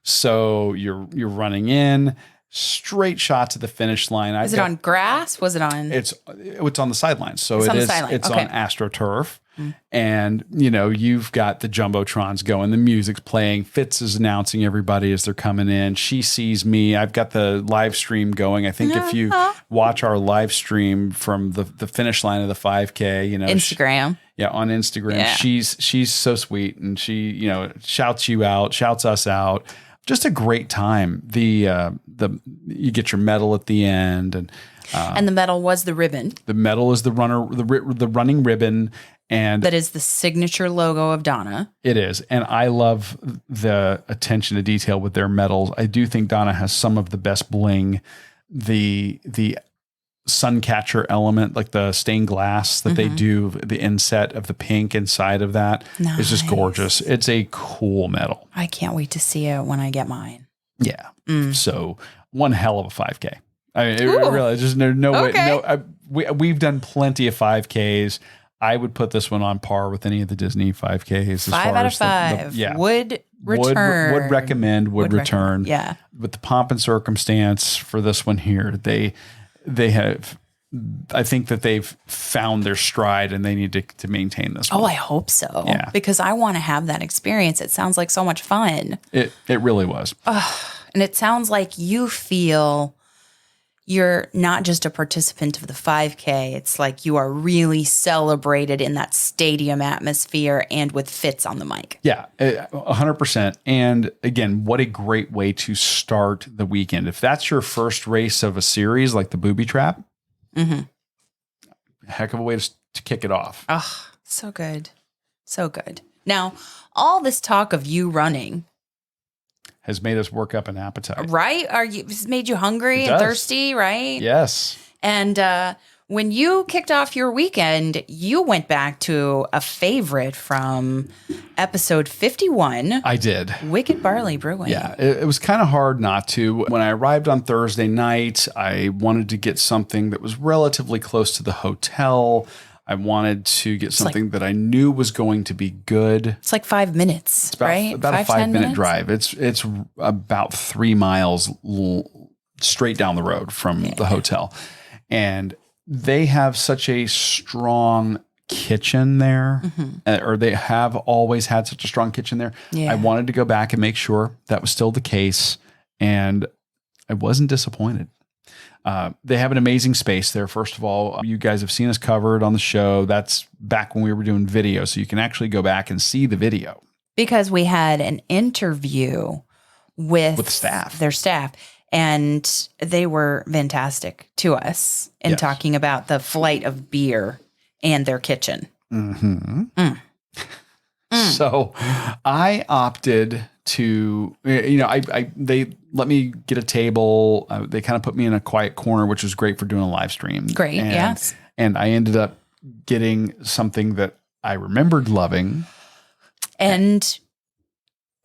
So you're running in, straight shot to the finish line.
Is it on grass? Was it on?
It's on the sidelines. So it's
Okay.
on AstroTurf. And, you've got the Jumbotrons going, the music's playing, Fitz is announcing everybody as they're coming in. She sees me. I've got the live stream going. I think if you watch our live stream from the finish line of the 5K,
Instagram.
on Instagram,
Yeah.
she's so sweet, and she, shouts you out, shouts us out. Just a great time. You get your medal at the end,
And the medal was the ribbon.
the medal is the running ribbon. And
that is the signature logo of Donna.
It is. And I love the attention to detail with their medals. I do think Donna has some of the best bling. The sun catcher element, like the stained glass that they do, the inset of the pink inside of that is just gorgeous. It's a cool medal.
I can't wait to see it when I get mine.
Yeah. So one hell of a 5K. I mean, it really, there's no way. No, we've done plenty of 5Ks. I would put this one on par with any of the Disney 5Ks.
5 out of 5. Would return.
Would recommend. Would return.
Yeah.
With the pomp and circumstance for this one here, they have. I think that they've found their stride, and they need to maintain this one.
Oh, I hope so.
Yeah.
Because I want to have that experience. It sounds like so much fun.
It really was.
And it sounds like you feel you're not just a participant of the 5K. It's like you are really celebrated in that stadium atmosphere and with Fitz on the mic.
Yeah, 100%. And again, what a great way to start the weekend. If that's your first race of a series like the Booby Trap, heck of a way to kick it off.
Oh, so good. So good. Now, all this talk of you running
has made us work up an appetite.
right? It's made you hungry and thirsty, right?
Yes.
And when you kicked off your weekend, you went back to a favorite from episode 51.
I did.
Wicked Barley Brewing.
Yeah, it was kind of hard not to. When I arrived on Thursday night, I wanted to get something that was relatively close to the hotel. I wanted to get something that I knew was going to be good.
It's like 5 minutes,
It's about,
right?
about a 5-minute drive. It's about 3 miles straight down the road from the hotel. And they have such a strong kitchen there, or they have always had such a strong kitchen there.
Yeah.
I wanted to go back and make sure that was still the case. And I wasn't disappointed. They have an amazing space there. First of all, you guys have seen us covered on the show. That's back when we were doing video. So you can actually go back and see the video.
Because we had an interview with
staff.
Their staff. And they were fantastic to us in talking about the flight of beer and their kitchen.
So I opted to, they let me get a table. They kind of put me in a quiet corner, which was great for doing a live stream.
Great, yes.
And I ended up getting something that I remembered loving.
And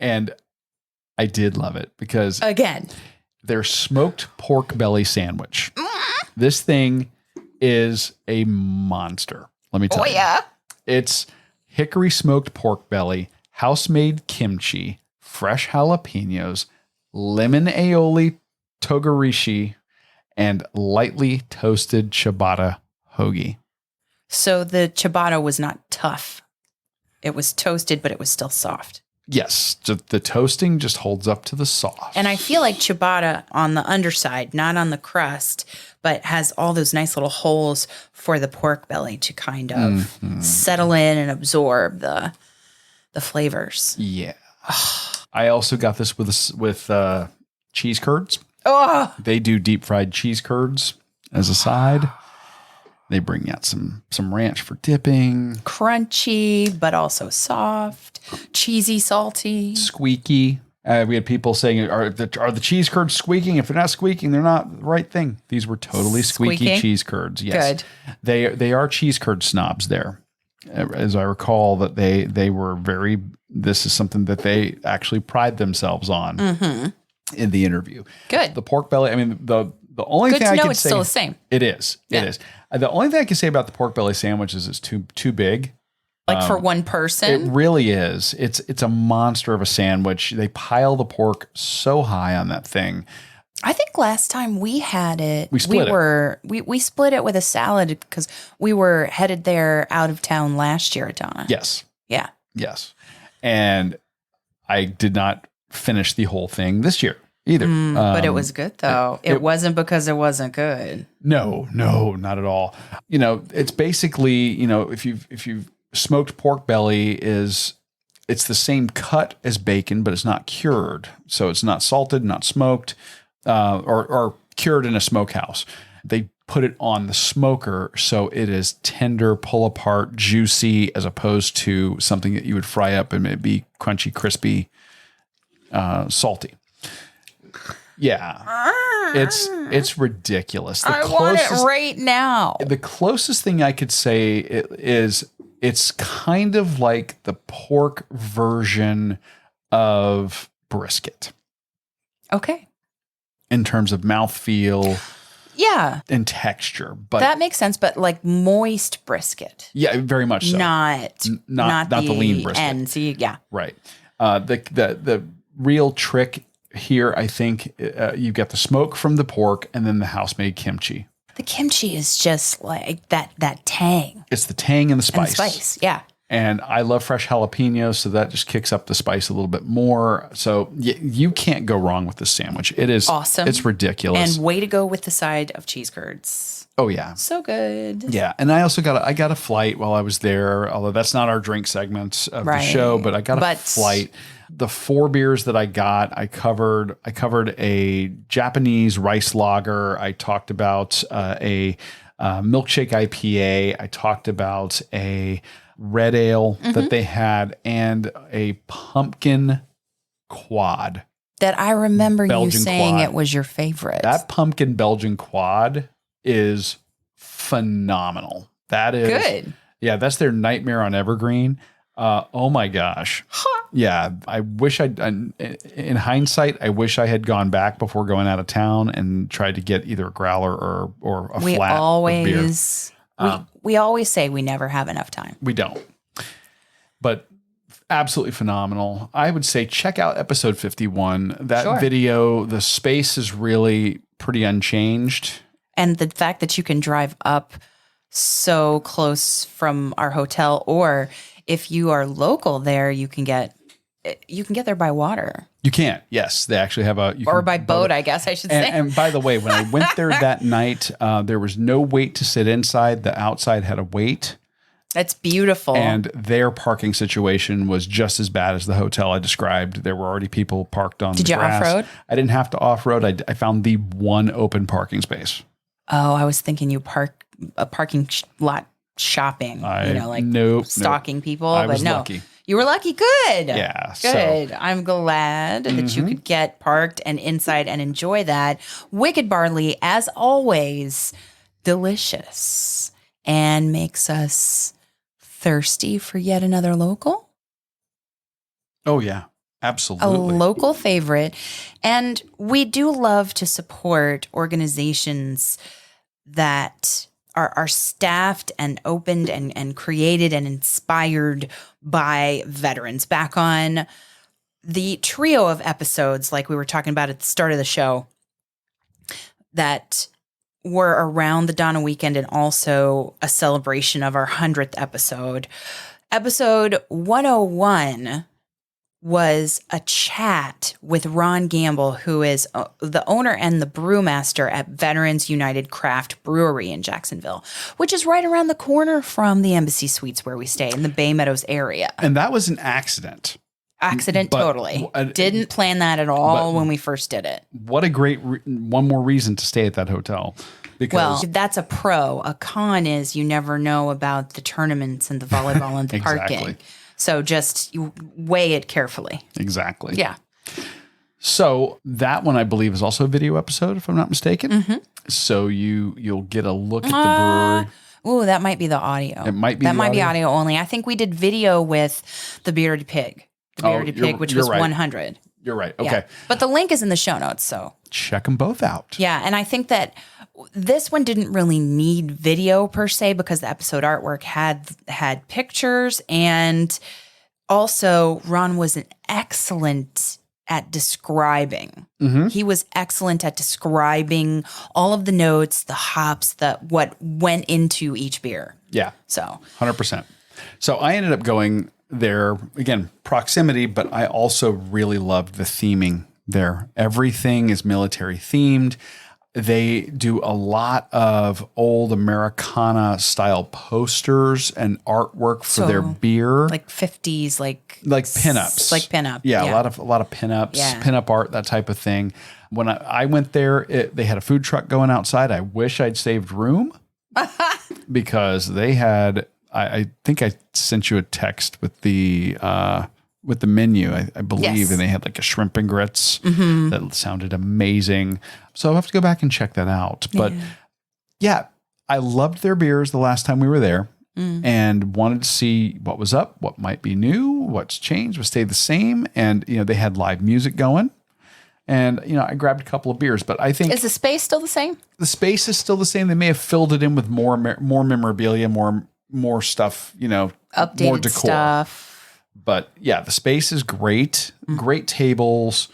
I did love it because
again,
their smoked pork belly sandwich. This thing is a monster. Let me tell you.
yeah.
It's hickory smoked pork belly, house-made kimchi, fresh jalapenos, lemon aioli togarashi, and lightly toasted ciabatta hoagie.
So the ciabatta was not tough. It was toasted, but it was still soft.
Yes, the toasting just holds up to the sauce.
And I feel like ciabatta on the underside, not on the crust, but has all those nice little holes for the pork belly to kind of settle in and absorb the flavors.
Yeah. I also got this with cheese curds.
Oh,
They do deep fried cheese curds as a side. They bring out some ranch for dipping.
crunchy, but also soft, cheesy, salty.
Squeaky. We had people saying, are the cheese curds squeaking? If they're not squeaking, they're not the right thing. These were totally squeaky
Squeaking?
cheese curds. Yes.
Good.
They are cheese curd snobs there. As I recall that they were very, this is something that they actually pride themselves on in the interview.
Good.
The pork belly, I mean, the only
Good
thing
to
I
know
can
it's
say,
still the same.
It is.
Yeah.
It is. The only thing I can say about the pork belly sandwich is it's too big.
Like for one
It
person.
really is. It's a monster of a sandwich. They pile the pork so high on that thing.
I think last time we had it,
We split it.
we split it with a salad because we were headed there out of town last year, Donna.
Yes.
Yeah.
Yes. And I did not finish the whole thing this year either.
But it was good though. It wasn't because it wasn't good.
No, not at all. It's basically, if you've smoked pork belly it's the same cut as bacon, but it's not cured. So it's not salted, not smoked, or cured in a smokehouse. They put it on the smoker so it is tender, pull apart, juicy, as opposed to something that you would fry up and it'd be crunchy, crispy, salty. Yeah. It's ridiculous.
I want it right now.
The closest thing I could say is it's kind of like the pork version of brisket
Okay.
in terms of mouthfeel
Yeah.
and texture. But
That makes sense, but like moist brisket.
yeah, very much so.
Not
the lean brisket.
ends. Yeah.
Right. The real trick here, I think, you get the smoke from the pork and then the house-made kimchi.
The kimchi is just like that tang.
It's the tang and the
And
spice.
spice. Yeah.
And I love fresh jalapenos, so that just kicks up the spice a little bit more. So you can't go wrong with this sandwich. It is
awesome.
It's ridiculous.
And way to go with the side of cheese curds.
Oh yeah.
So good.
Yeah. And I also got a flight while I was there, although that's not our drink segment of the show, but I got a flight. The 4 beers that I got, I covered a Japanese rice lager. I talked about a milkshake IPA. I talked about a red ale that they had and a pumpkin quad.
That I remember
Belgian
you saying
quad.
it was your favorite.
That pumpkin Belgian quad is phenomenal. That is
good.
Yeah, that's their Nightmare on Evergreen. Oh my gosh. Yeah, I wish in hindsight, I wish I had gone back before going out of town and tried to get either a growler or a flat of beer.
We always say we never have enough time.
We don't. But absolutely phenomenal. I would say check out episode 51. That video, the space is really pretty unchanged.
And the fact that you can drive up so close from our hotel, or if you are local there, you can get there by water.
You can, yes. They actually have
or by boat, I guess I should say.
And by the way, when I went there that night, there was no wait to sit inside. The outside had a wait.
That's beautiful.
And their parking situation was just as bad as the hotel I described. There were already people parked on the grass. Did you off-road? I didn't have to off-road. I found the one open parking space.
Oh, I was thinking you park a parking lot shopping, stalking people.
I was lucky.
You were lucky. Good.
Yeah.
Good. I'm glad that you could get parked and inside and enjoy that. Wicked Barley, as always, delicious and makes us thirsty for yet another local.
Oh, yeah. Absolutely.
A local favorite. And we do love to support organizations that are staffed and opened and created and inspired by veterans. Back on the trio of episodes, like we were talking about at the start of the show, that were around the Donna weekend and also a celebration of our 100th episode. Episode 101 was a chat with Ron Gamble, who is the owner and the brewmaster at Veterans United Craft Brewery in Jacksonville, which is right around the corner from the Embassy Suites where we stay in the Bay Meadows area.
And that was an accident.
Totally. Didn't plan that at all when we first did it.
What a great one more reason to stay at that hotel. Because
that's a pro. A con is you never know about the tournaments and the volleyball and the parking. So just you weigh it carefully.
Exactly.
Yeah.
So that one, I believe, is also a video episode, if I'm not mistaken. So you'll get a look at the brewery.
Oh, that might be the audio.
It might be.
That might be audio only. I think we did video with the Bearded Pig. The Bearded Pig, which was 100.
You're right. Okay.
Yeah. But the link is in the show notes, so
check them both out.
Yeah, and I think that this one didn't really need video per se because the episode artwork had pictures, and also Ron was excellent at describing. He was excellent at describing all of the notes, the hops, what went into each beer.
Yeah.
So
100%. So I ended up going there, again, proximity, but I also really loved the theming there. Everything is military themed. They do a lot of old Americana style posters and artwork for their beer,
like 50s, like
pinups,
like pinup.
Yeah, a lot of pinups, pinup art, that type of thing. When I went there, they had a food truck going outside. I wish I'd saved room because they had. I think I sent you a text with the menu, I believe, and they had like a shrimp and grits that sounded amazing. So I'll have to go back and check that out. But yeah, I loved their beers the last time we were there and wanted to see what was up, what might be new, what's changed, what stayed the same. And, they had live music going. And, I grabbed a couple of beers, but I think...
Is the space still the same?
The space is still the same. They may have filled it in with more memorabilia, more stuff,
updated
more decor
stuff.
But yeah, the space is great. Great tables,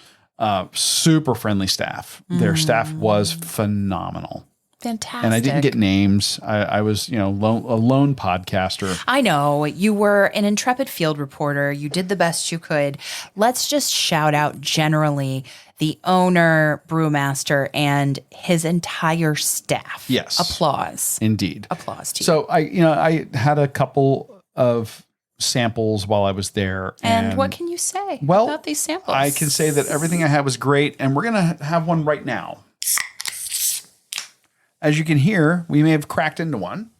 super friendly staff. Their staff was phenomenal.
Fantastic.
And I didn't get names. I was, a lone podcaster.
I know. You were an intrepid field reporter. You did the best you could. Let's just shout out generally the owner, brewmaster, and his entire staff.
Yes.
Applause.
Indeed.
Applause to you.
So I had a couple of samples while I was there.
And what can you say about these samples?
I can say that everything I had was great, and we're going to have one right now. As you can hear, we may have cracked into one.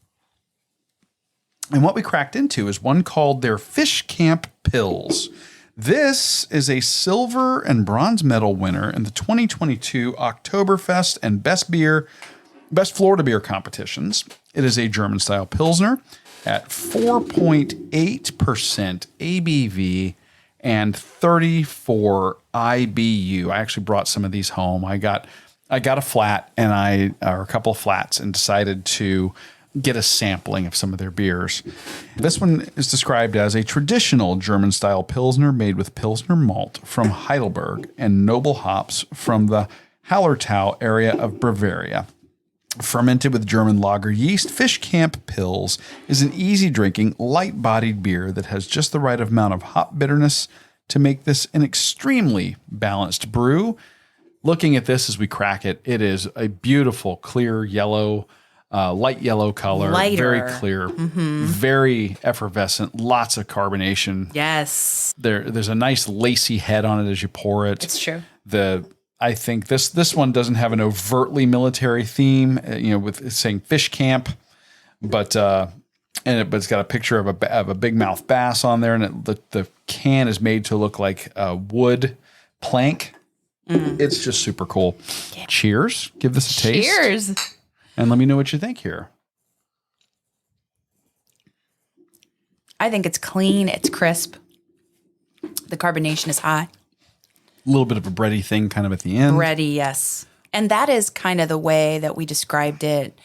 And what we cracked into is one called their Fish Camp Pills. This is a silver and bronze medal winner in the 2022 Oktoberfest and Best Florida Beer competitions. It is a German-style Pilsner at 4.8% ABV and 34 IBU. I actually brought some of these home. I got a flat or a couple of flats and decided to get a sampling of some of their beers. This one is described as a traditional German-style Pilsner made with Pilsner malt from Heidelberg and noble hops from the Hallertau area of Bavaria. Fermented with German lager yeast, Fish Camp Pils is an easy-drinking, light-bodied beer that has just the right amount of hop bitterness to make this an extremely balanced brew. Looking at this as we crack it, it is a beautiful, clear yellow, light yellow color,
Lighter.
very clear, very effervescent, lots of carbonation.
Yes.
There's a nice lacy head on it as you pour it.
It's true.
I think this one doesn't have an overtly military theme, with it saying Fish Camp, but it's got a picture of a big mouth bass on there, and the can is made to look like a wood plank. It's just super cool. Yeah. Cheers. Give this a taste.
Cheers.
And let me know what you think here.
I think it's clean. It's crisp. The carbonation is high.
A little bit of a bready thing kind of at the end.
Bready, yes. And that is kind of the way that we described it.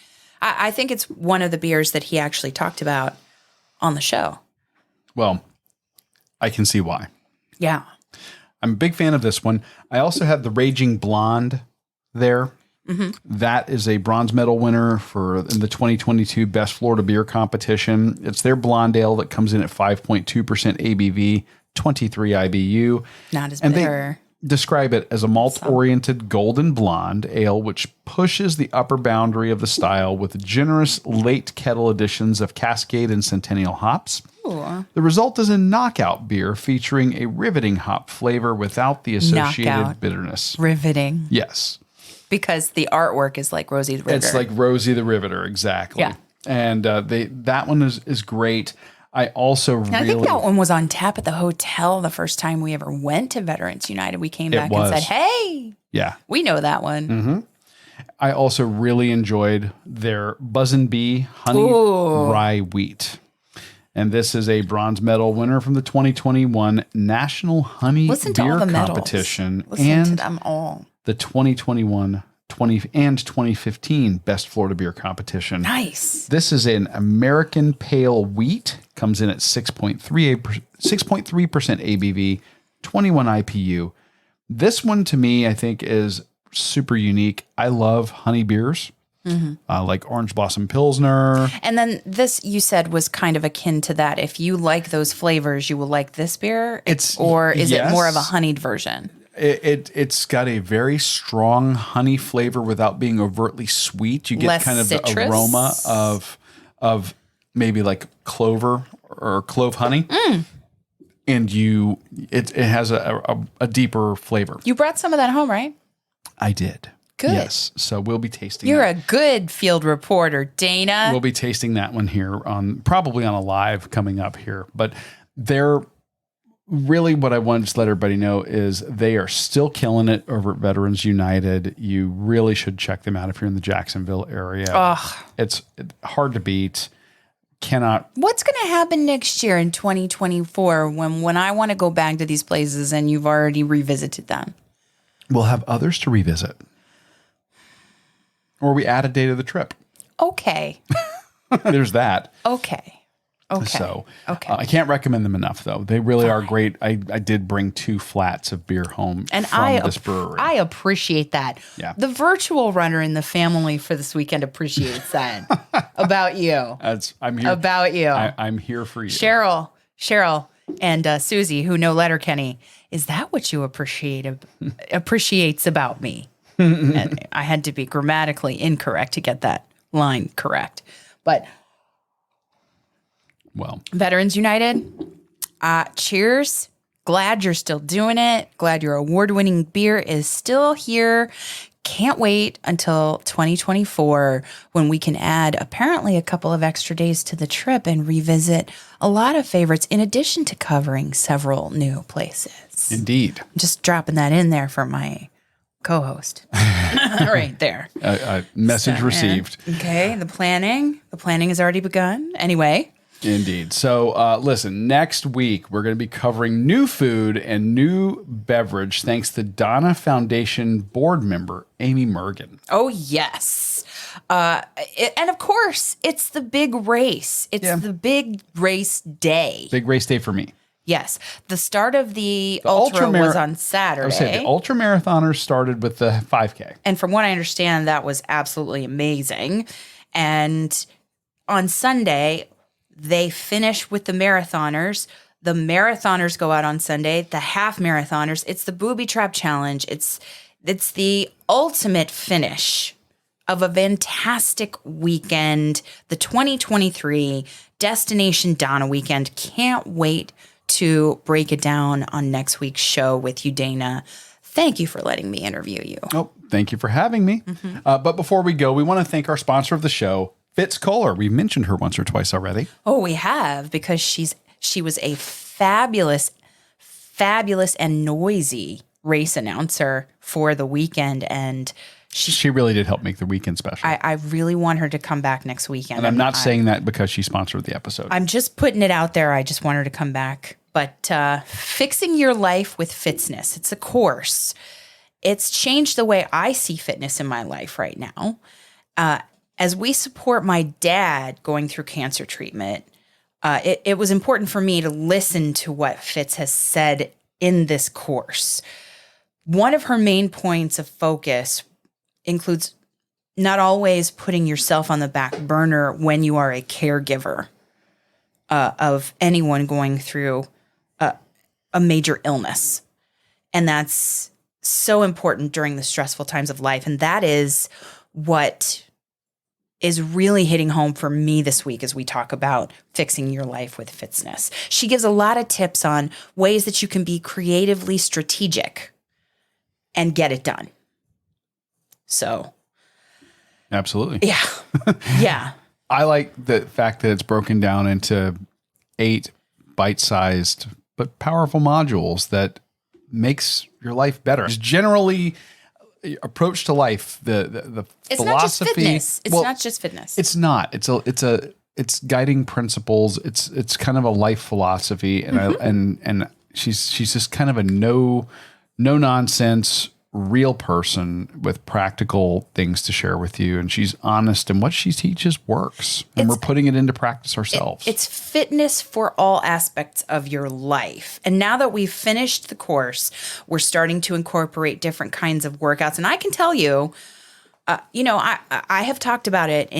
I think it's one of the beers that he actually talked about on the show.
Well, I can see why.
Yeah.
I'm a big fan of this one. I also have the Raging Blonde there. Mm-hmm. That is a bronze medal winner in the 2022 Best Florida Beer competition. It's their blonde ale that comes in at 5.2% ABV, 23 IBU.
Not as
and
bitter.
They describe it as a malt-oriented golden blonde ale, which pushes the upper boundary of the style with generous late kettle additions of Cascade and Centennial hops.
Ooh.
The result is a knockout beer featuring a riveting hop flavor without the associated bitterness.
Riveting.
Yes.
Because the artwork is like Rosie the Riveter.
It's like Rosie the Riveter, exactly.
Yeah.
And that one is great. I also
I think that one was on tap at the hotel the first time we ever went to Veterans United. We came back and said, hey,
yeah,
we know that one.
Mm-hmm. I also really enjoyed their Buzzin' Bee Honey Rye Wheat. And this is a bronze medal winner from the 2021 National Honey Beer Competition.
Listen to them all.
The 2021 and 2015 Best Florida Beer Competition.
Nice.
This is an American Pale Wheat. Comes in at 6.3% ABV, 21 IPU. This one to me, I think, is super unique. I love honey beers. Like Orange Blossom Pilsner.
And then this, you said, was kind of akin to that. If you like those flavors, you will like this beer? Or is it more of a honeyed version?
It's got a very strong honey flavor without being overtly sweet. You get
Less
kind of
citrus.
the aroma of maybe like clover or clove honey. And it has a deeper flavor.
You brought some of that home, right?
I did.
Good.
Yes. So we'll be tasting
You're
that.
a good field reporter, Dana.
We'll be tasting that one here probably on a live coming up here. But they're really, what I want to just let everybody know is they are still killing it over at Veterans United. You really should check them out if you're in the Jacksonville area. It's hard to beat. What's going to happen next year in 2024 when I want to go back to these places and you've already revisited them? We'll have others to revisit. Or we add a day to the trip.
Okay.
There's that.
Okay. Okay.
So
Okay.
I can't recommend them enough, though. They really are great. I did bring 2 flats of beer home from this brewery.
I appreciate that.
Yeah.
The virtual runner in the family for this weekend appreciates that about you.
I'm here.
About you.
I'm here for you.
Cheryl, and Susie, who know Letterkenny, is that what you appreciates about me? And I had to be grammatically incorrect to get that line correct. But
Well,
Veterans United, cheers. Glad you're still doing it. Glad your award-winning beer is still here. Can't wait until 2024 when we can add apparently a couple of extra days to the trip and revisit a lot of favorites in addition to covering several new places.
indeed.
Just dropping that in there for my co-host right there.
Message
So,
received.
Okay, the planning has already begun. Anyway.
Indeed. So listen, next week we're going to be covering new food and new beverage thanks to Donna Foundation board member Amy Mergen.
Oh, yes. And of course, it's the big race. It's the big race day.
Big race day for me.
Yes. The start of the ultra was on Saturday.
I would say the ultra marathoners started with the 5K.
And from what I understand, that was absolutely amazing. And on Sunday, they finish with the marathoners. The marathoners go out on Sunday. The half marathoners. It's the booby trap challenge. It's the ultimate finish of a fantastic weekend. The 2023 Destination Donna weekend. Can't wait to break it down on next week's show with you, Dana. Thank you for letting me interview you.
Oh, thank you for having me. But before we go, we want to thank our sponsor of the show, Fitz Kohler. We've mentioned her once or twice already.
Oh, we have, because she was a fabulous and noisy race announcer for the weekend, and
she really did help make the weekend special.
I really want her to come back next weekend.
And I'm not saying that because she sponsored the episode.
I'm just putting it out there. I just want her to come back. But fixing your life with Fitness, it's a course. It's changed the way I see fitness in my life right now. As we support my dad going through cancer treatment, it was important for me to listen to what Fitz has said in this course. One of her main points of focus includes not always putting yourself on the back burner when you are a caregiver of anyone going through a major illness. And that's so important during the stressful times of life. And that is what is really hitting home for me this week as we talk about fixing your life with Fitness. She gives a lot of tips on ways that you can be creatively strategic and get it done. So.
Absolutely.
Yeah. Yeah.
I like the fact that it's broken down into 8 bite-sized but powerful modules that makes your life better. Just generally approach to life, the
it's
philosophy.
Not just fitness. It's not just fitness.
It's not. It's guiding principles. It's kind of a life philosophy, and and she's just kind of a no nonsense real person with practical things to share with you, and she's honest, and what she teaches works, and we're putting it into practice ourselves.
It's fitness for all aspects of your life. And now that we've finished the course, we're starting to incorporate different kinds of workouts. And I can tell you, I have talked about it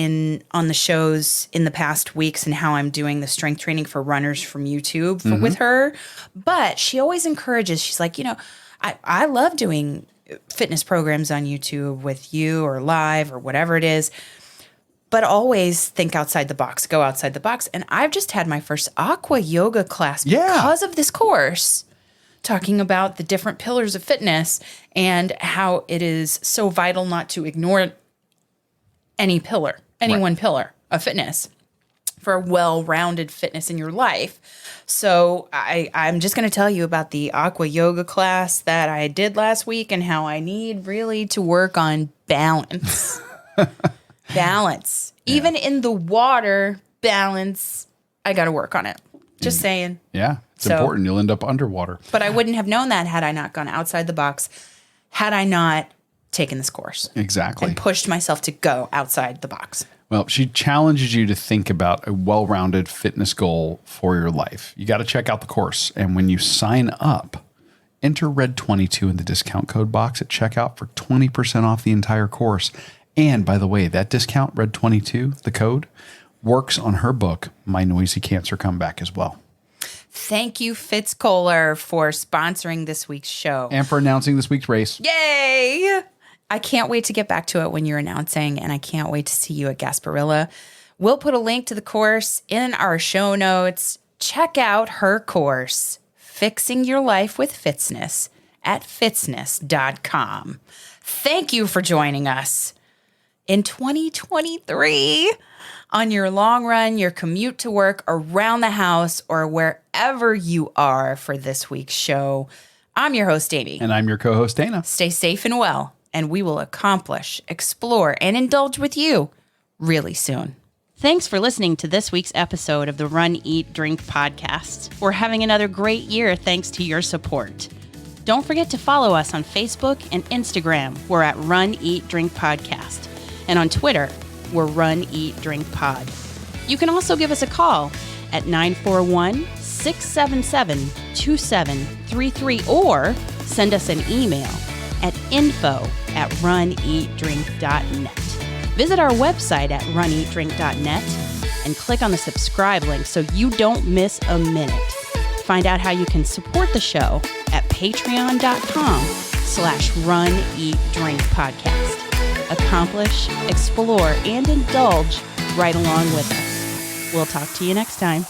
on the shows in the past weeks and how I'm doing the strength training for runners from YouTube with her. But she always encourages, she's like, I love doing fitness programs on YouTube with you or live or whatever it is, but always think outside the box, go outside the box. And I've just had my first aqua yoga class because of this course, talking about the different pillars of fitness and how it is so vital not to ignore any one pillar of fitness for a well-rounded fitness in your life. So I'm just going to tell you about the aqua yoga class that I did last week and how I need really to work on balance. Balance. Yeah. Even in the water, balance, I got to work on it. Just saying.
Yeah, it's important. You'll end up underwater.
But I wouldn't have known that had I not gone outside the box, had I not taken this course.
Exactly.
And pushed myself to go outside the box.
Well, she challenges you to think about a well-rounded fitness goal for your life. You got to check out the course. And when you sign up, enter RED22 in the discount code box at checkout for 20% off the entire course. And by the way, that discount, RED22, the code, works on her book, My Noisy Cancer Comeback, as well.
Thank you, Fitz Kohler, for sponsoring this week's show.
And for announcing this week's race.
Yay! I can't wait to get back to it when you're announcing, and I can't wait to see you at Gasparilla. We'll put a link to the course in our show notes. Check out her course, Fixing Your Life with Fitzness, at fitzness.com. Thank you for joining us in 2023 on your long run, your commute to work, around the house, or wherever you are for this week's show. I'm your host, Amy.
And I'm your co-host, Dana.
Stay safe and well, and we will accomplish, explore, and indulge with you really soon. Thanks for listening to this week's episode of the Run, Eat, Drink podcast. We're having another great year thanks to your support. Don't forget to follow us on Facebook and Instagram. We're at Run, Eat, Drink Podcast. And on Twitter, we're Run, Eat, Drink Pod. You can also give us a call at 941-677-2733 or send us an email at info@runeatdrink.net. Visit our website at runeatdrink.net and click on the subscribe link so you don't miss a minute. Find out how you can support the show at patreon.com/runeatdrinkpodcast. Accomplish, explore, and indulge right along with us. We'll talk to you next time.